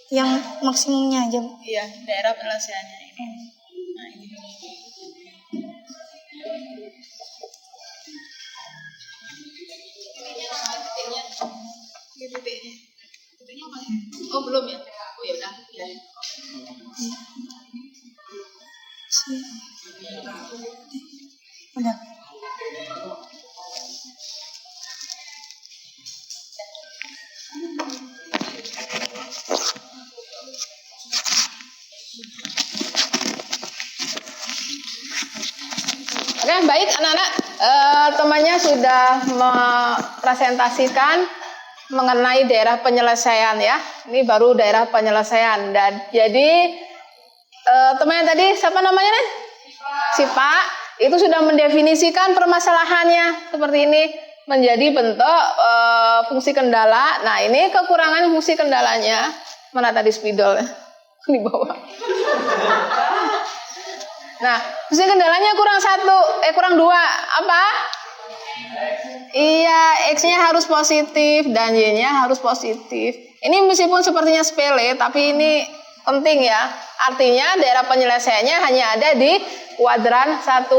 Yang maksimumnya aja. Iya, daerah penyelesaiannya ini. Nah, ini. Titiknya. Titiknya apa? Oh, belum ya? Oh, ya udah. Ya. Udah. Oke, baik anak-anak, temannya sudah mempresentasikan mengenai daerah penyelesaian ya. Ini baru daerah penyelesaian dan jadi temannya tadi siapa namanya nih? Sipa itu sudah mendefinisikan permasalahannya seperti ini menjadi bentuk fungsi kendala. Nah, ini kekurangan fungsi kendalanya. Mana tadi spidol di bawah. Nah, fungsi kendalanya kurang 2. Apa? Iya, X-nya harus positif dan Y-nya harus positif. Ini meskipun sepertinya sepele, tapi ini penting ya. Artinya daerah penyelesaiannya hanya ada di kuadran 1.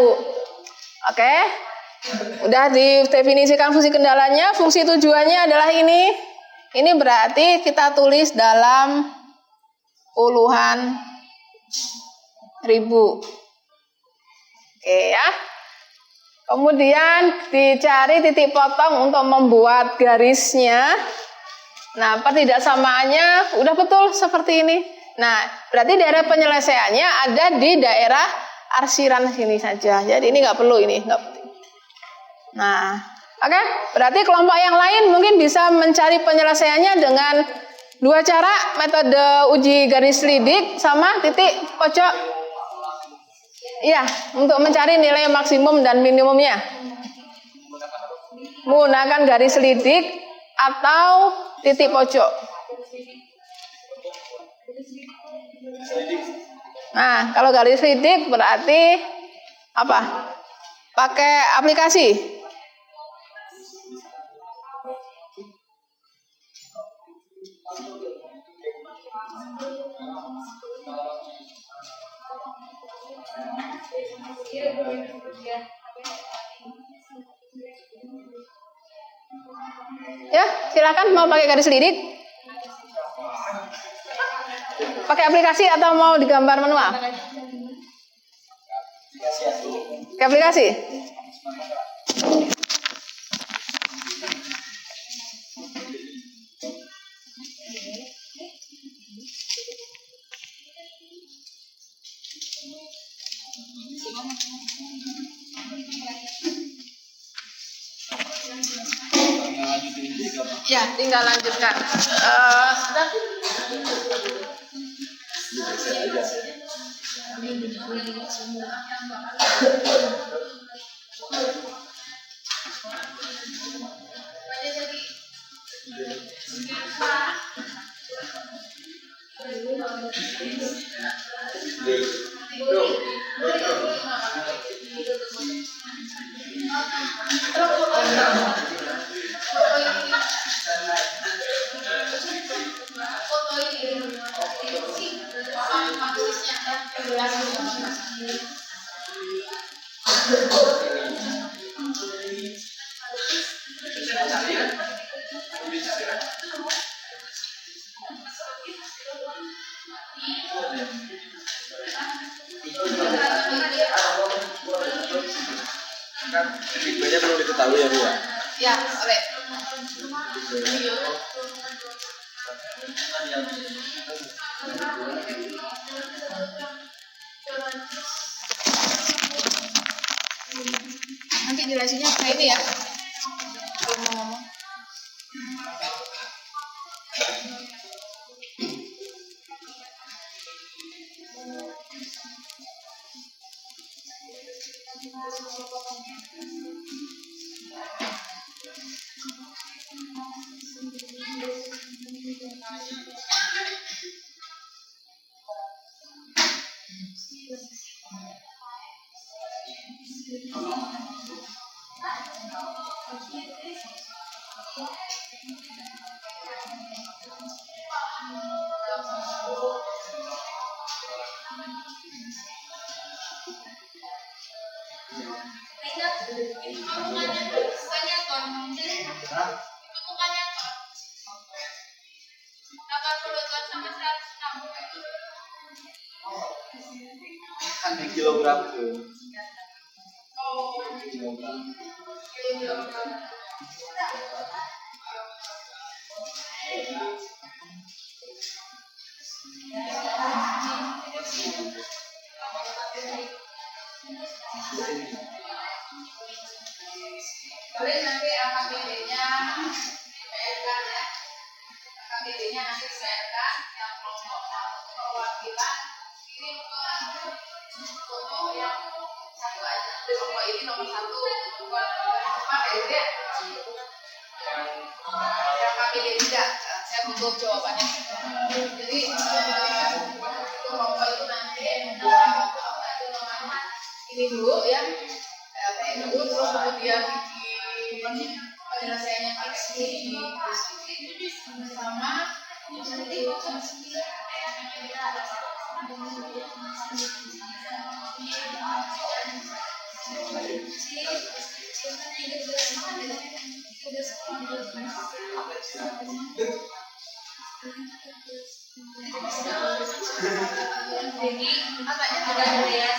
Oke? Udah didefinisikan fungsi kendalanya, fungsi tujuannya adalah ini. Ini berarti kita tulis dalam puluhan ribu. Oke ya. Kemudian dicari titik potong untuk membuat garisnya. Nah, pertidaksamaannya udah betul seperti ini. Nah, berarti daerah penyelesaiannya ada di daerah arsiran sini saja. Jadi ini nggak perlu ini, nggak penting. Nah, oke. Berarti kelompok yang lain mungkin bisa mencari penyelesaiannya dengan 2 cara, metode uji garis lidik sama titik pojok. Iya, untuk mencari nilai maksimum dan minimumnya. Menggunakan garis lidik atau titik pojok. Nah, kalau garis lidik berarti apa? Pakai aplikasi. Ya, silakan mau pakai garis lidik. Pakai aplikasi atau mau digambar manual? Pakai aplikasi. Ya, tinggal lanjutkan. Terus Titiknya perlu diketahui ya Bu ya. Ya, oke. Nanti jelasinnya kayak ini ya. Ngomong-ngomong. Kan di kilogram tuh. Kilogram. Kalian nanti AKBD-nya PR-kan ya. AKBD-nya nanti PR-kan yang kelompok perwakilan kirim ke foto yang satu aja. Kelompok ini nomor 1 apa ya? Yang AKBD tidak. Saya butuh jawabannya. Jadi kelompok itu nanti ini dulu ya. Ini dulu terus kemudian penyelesaiannya fiksi sama jadi apanya tidak ada ya.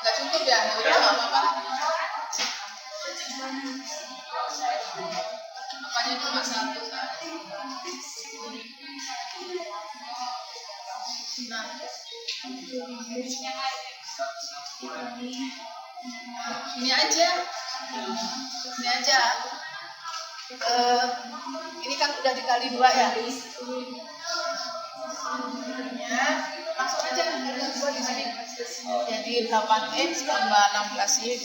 Nggak cukup ya, udah nggak apa-apa. Makanya cuma 1 kan. Nah, ini aja. Ini kan udah dikali 2 ya. Ya, langsung aja ada 2 di sini. Jadi 8x tambah 16y.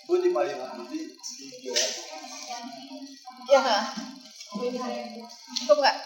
Bu di Malang nanti. Ya. Cukup nggak?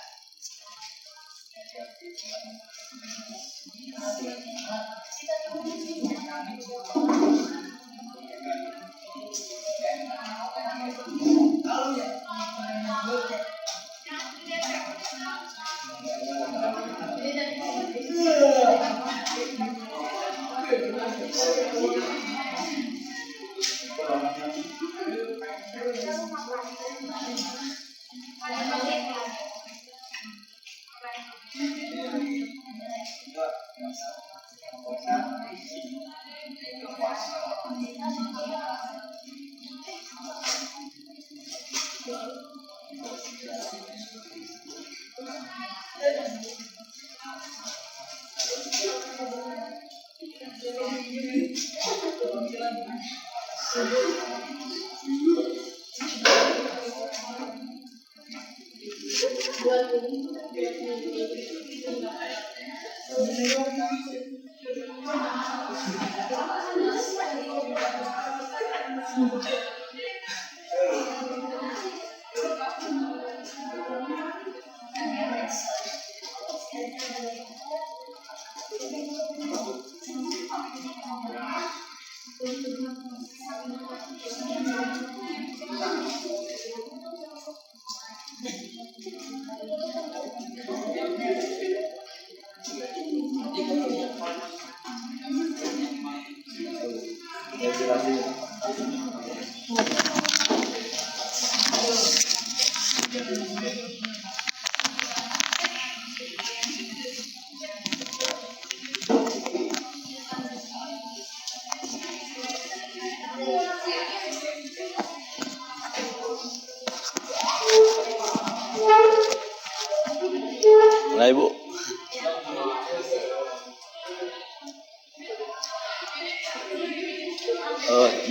Nah Ibu.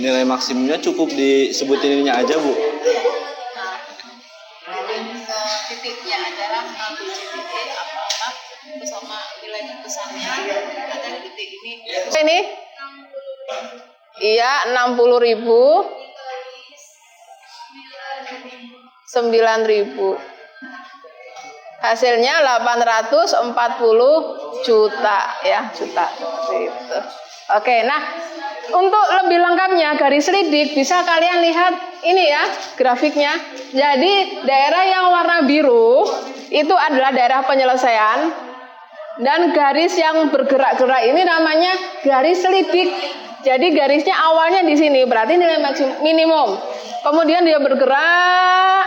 Nilai maksimumnya cukup disebutin ininya aja Bu. Titiknya adalah titik apa bersama nilai besarnya ada di titik ini. Ini iya 60.000, 9.000. Hasilnya 840 juta ya, juta gitu. Oke, nah untuk lebih lengkapnya garis lidik bisa kalian lihat ini ya grafiknya. Jadi daerah yang warna biru itu adalah daerah penyelesaian dan garis yang bergerak-gerak ini namanya garis lidik. Jadi garisnya awalnya di sini berarti nilai minimum. Kemudian dia bergerak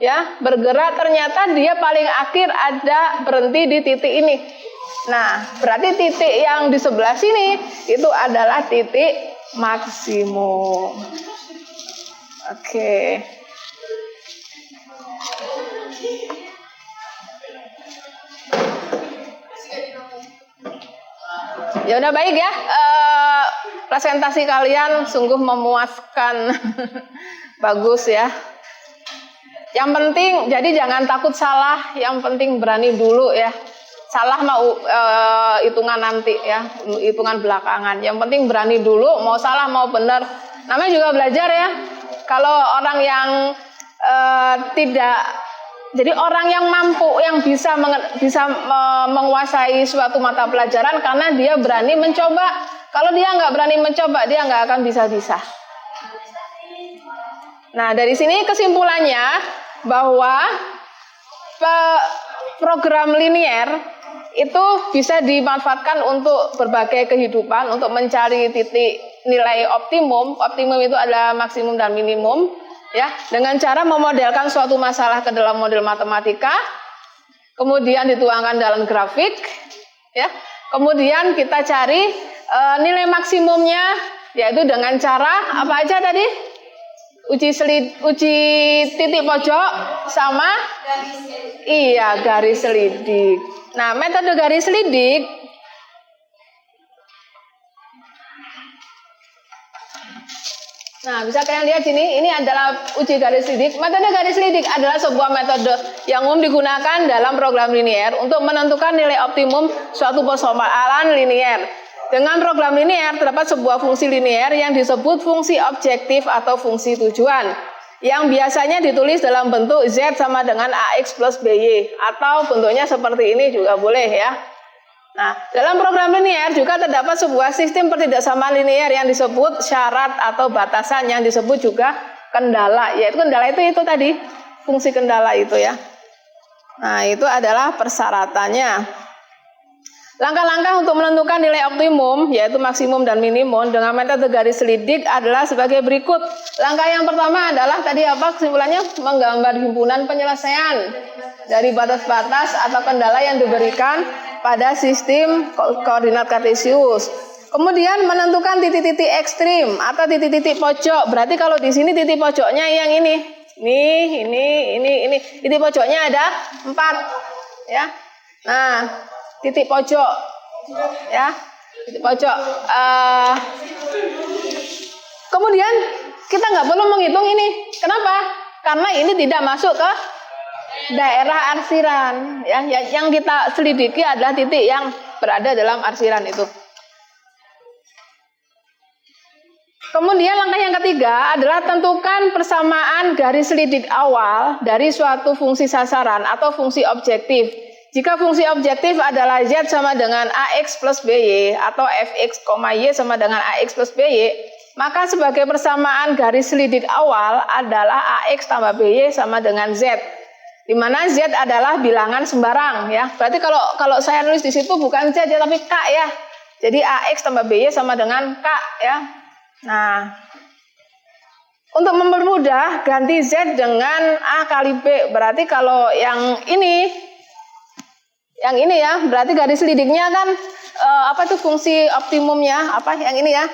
ya, bergerak ternyata dia paling akhir ada berhenti di titik ini. Nah, berarti titik yang di sebelah sini itu adalah titik maksimum. Oke. Ya udah baik ya. Presentasi kalian sungguh memuaskan. Bagus ya. Yang penting jadi jangan takut salah, yang penting berani dulu ya. Salah mau hitungan nanti ya, hitungan belakangan. Yang penting berani dulu, mau salah mau benar. Namanya juga belajar ya. Kalau orang yang tidak, jadi orang yang mampu, yang bisa menguasai suatu mata pelajaran karena dia berani mencoba. Kalau dia nggak berani mencoba, dia nggak akan bisa-bisa. Nah dari sini kesimpulannya bahwa program linier itu bisa dimanfaatkan untuk berbagai kehidupan, untuk mencari titik nilai optimum. Optimum itu adalah maksimum dan minimum, ya. Dengan cara memodelkan suatu masalah ke dalam model matematika, kemudian dituangkan dalam grafik, ya. Kemudian kita cari nilai maksimumnya, yaitu dengan cara apa aja tadi? Uji titik pojok sama garis selidik. Nah, metode garis selidik bisa kalian lihat sini, ini adalah uji garis selidik. Metode garis selidik adalah sebuah metode yang umum digunakan dalam program linier untuk menentukan nilai optimum suatu persoalan linier. Dengan program linier terdapat sebuah fungsi linier yang disebut fungsi objektif atau fungsi tujuan, yang biasanya ditulis dalam bentuk Z sama dengan AX plus BY, atau bentuknya seperti ini juga boleh ya. Nah, dalam program linier juga terdapat sebuah sistem pertidaksamaan linier yang disebut syarat atau batasan, yang disebut juga kendala. Yaitu kendala itu tadi, fungsi kendala itu ya. Nah, itu adalah persyaratannya. Langkah-langkah untuk menentukan nilai optimum, yaitu maksimum dan minimum dengan metode garis selidik adalah sebagai berikut. Langkah yang pertama adalah tadi apa kesimpulannya? Menggambar himpunan penyelesaian dari batas-batas atau kendala yang diberikan pada sistem koordinat kartesius. Kemudian menentukan titik-titik ekstrim atau titik-titik pojok. Berarti kalau di sini titik pojoknya yang ini. Ini. Titik pojoknya ada 4 ya. Nah, titik pojok ya, titik pojok. Kemudian kita nggak perlu menghitung ini. Kenapa? Karena ini tidak masuk ke daerah arsiran ya. Yang kita selidiki adalah titik yang berada dalam arsiran itu. Kemudian langkah yang ketiga adalah tentukan persamaan garis selidik awal dari suatu fungsi sasaran atau fungsi objektif. Jika fungsi objektif adalah Z sama dengan AX plus BY atau Fx, Y sama dengan AX plus BY, maka sebagai persamaan garis selidik awal adalah AX tambah BY sama dengan Z, di mana Z adalah bilangan sembarang ya. Berarti kalau saya nulis di situ bukan Z ya, tapi K ya. Jadi AX tambah BY sama dengan K ya. Nah, untuk mempermudah ganti Z dengan A kali B. Berarti kalau yang ini ya, berarti garis selidiknya kan apa itu fungsi optimumnya apa yang ini ya.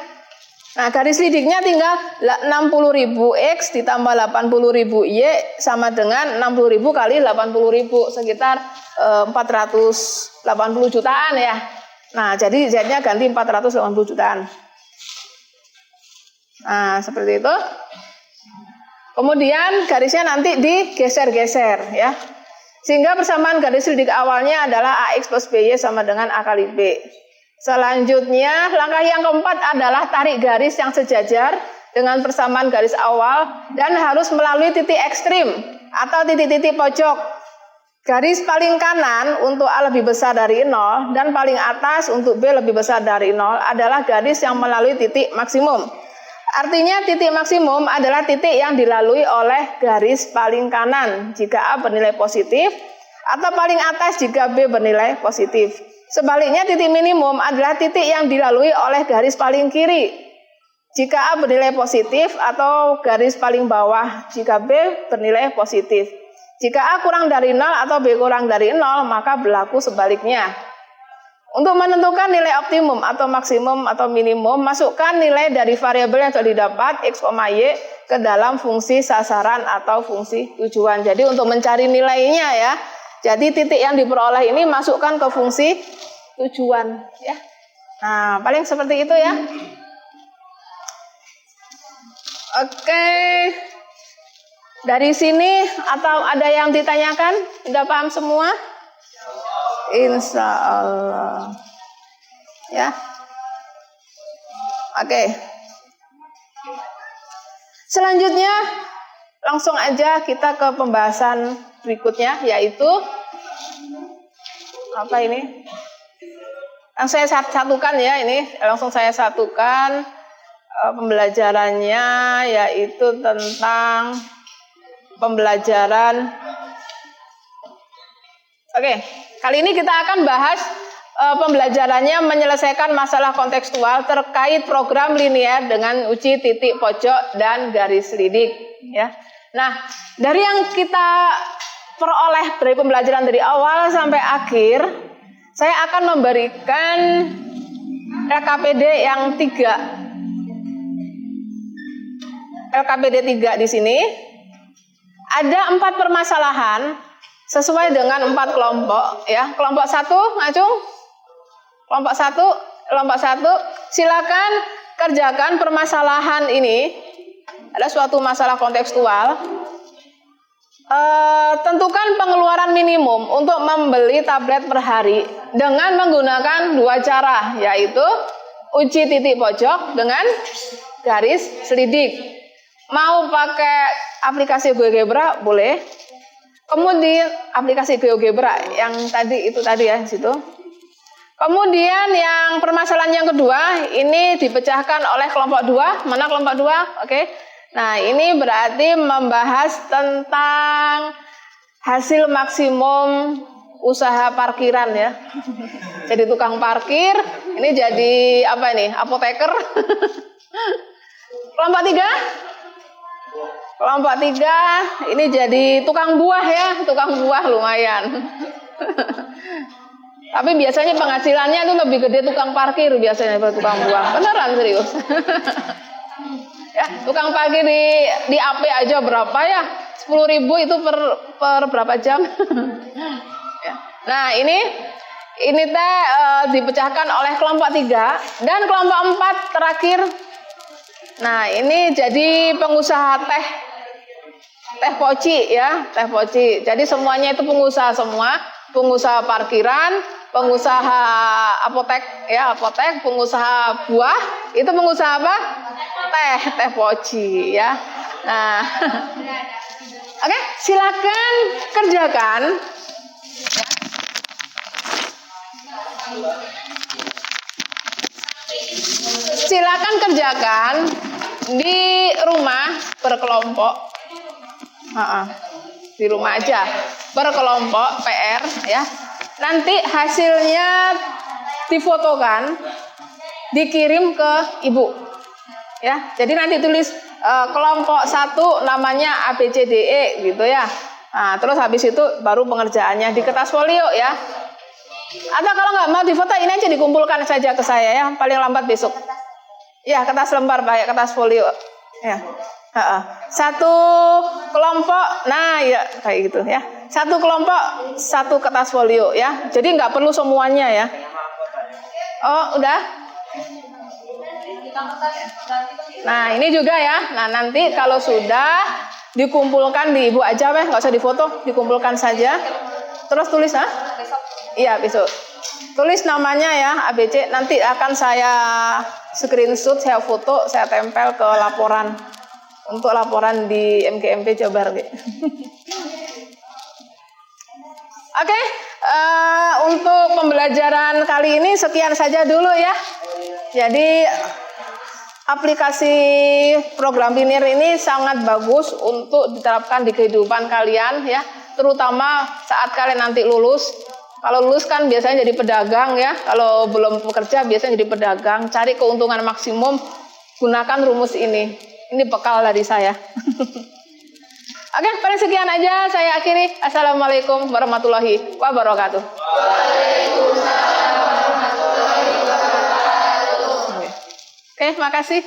Nah, garis selidiknya tinggal 60.000 X ditambah 80.000 Y sama dengan 60.000 kali 80.000 sekitar 480 jutaan ya. Nah, jadi Z-nya ganti 480 jutaan. Nah, seperti itu. Kemudian garisnya nanti digeser-geser ya. Sehingga persamaan garis selidik awalnya adalah AX plus BY sama dengan A kali B. Selanjutnya, langkah yang keempat adalah tarik garis yang sejajar dengan persamaan garis awal dan harus melalui titik ekstrim atau titik-titik pojok. Garis paling kanan untuk A lebih besar dari 0 dan paling atas untuk B lebih besar dari 0 adalah garis yang melalui titik maksimum. Artinya titik maksimum adalah titik yang dilalui oleh garis paling kanan jika A bernilai positif atau paling atas jika B bernilai positif. Sebaliknya titik minimum adalah titik yang dilalui oleh garis paling kiri jika A bernilai positif atau garis paling bawah jika B bernilai positif. Jika A kurang dari 0 atau B kurang dari 0 maka berlaku sebaliknya. Untuk menentukan nilai optimum atau maksimum atau minimum, masukkan nilai dari variabel yang telah didapat X, Y ke dalam fungsi sasaran atau fungsi tujuan. Jadi untuk mencari nilainya ya, jadi titik yang diperoleh ini masukkan ke fungsi tujuan ya. Nah, paling seperti itu ya. Oke. Dari sini atau ada yang ditanyakan? Sudah paham semua? Insya Allah ya. Oke. Selanjutnya langsung aja kita ke pembahasan berikutnya, yaitu apa ini? Yang saya satukan ya, ini langsung saya satukan pembelajarannya, yaitu tentang pembelajaran. Oke, kali ini kita akan bahas pembelajarannya menyelesaikan masalah kontekstual terkait program linier dengan uji titik pojok dan garis selidik ya. Nah, dari yang kita peroleh dari pembelajaran dari awal sampai akhir, Saya akan memberikan LKPD yang 3. LKPD 3 di sini. Ada 4 permasalahan sesuai dengan 4 kelompok ya. Kelompok 1, Ngacung. Kelompok 1, silakan kerjakan permasalahan ini. Ada suatu masalah kontekstual. Tentukan pengeluaran minimum untuk membeli tablet per hari dengan menggunakan 2 cara, yaitu uji titik pojok dengan garis selidik. Mau pakai aplikasi GeoGebra boleh. Kemudian aplikasi GeoGebra yang tadi itu tadi ya di situ. Kemudian yang permasalahan yang kedua ini dipecahkan oleh kelompok 2. Mana kelompok 2? Oke. Nah, ini berarti membahas tentang hasil maksimum usaha parkiran ya. Jadi tukang parkir, ini jadi apa ini? Apoteker. Kelompok 3? Kelompok 3 ini jadi tukang buah ya, tukang buah lumayan. Tapi biasanya penghasilannya itu lebih gede tukang parkir biasanya daripada tukang buah. Beneran serius. Ya, tukang parkir di AP aja berapa ya? 10.000 itu per berapa jam? Ya. Nah, ini dipecahkan oleh kelompok 3 dan kelompok 4 terakhir. Nah, ini jadi pengusaha teh poci ya, teh poci. Jadi semuanya itu pengusaha semua, pengusaha parkiran, pengusaha apotek ya, pengusaha buah, itu pengusaha apa? Teh poci ya. Nah, oke, silakan kerjakan. Silakan kerjakan di rumah berkelompok. Di rumah aja berkelompok PR ya. Nanti hasilnya difotokan, dikirim ke ibu. Ya, jadi nanti tulis kelompok 1 namanya ABCDE gitu ya. Nah, terus habis itu baru pengerjaannya di kertas folio ya. Atau kalau nggak mau difoto ini aja dikumpulkan saja ke saya ya, paling lambat besok. Ya, kertas lembar pakai kertas folio. Ya. Satu kelompok, nah ya kayak gitu ya. Satu kelompok, 1 kertas folio ya. Jadi nggak perlu semuanya ya. Oh, udah. Nah, ini juga ya. Nah, nanti kalau sudah dikumpulkan di ibu aja nggak usah difoto, dikumpulkan saja. Terus tulis Iya, besok. Tulis namanya ya, ABC. Nanti akan saya screenshot, saya foto, saya tempel ke laporan. Untuk laporan di MGMP Jabar. Oke, untuk pembelajaran kali ini sekian saja dulu ya. Jadi aplikasi program linear ini sangat bagus untuk diterapkan di kehidupan kalian ya, terutama saat kalian nanti lulus. Kalau lulus kan biasanya jadi pedagang ya, kalau belum bekerja biasanya jadi pedagang, cari keuntungan maksimum, gunakan rumus ini. Ini bekal dari saya. Oke, paling sekian aja saya akhiri. Assalamualaikum warahmatullahi wabarakatuh. Waalaikumsalam warahmatullahi wabarakatuh. Oke, makasih.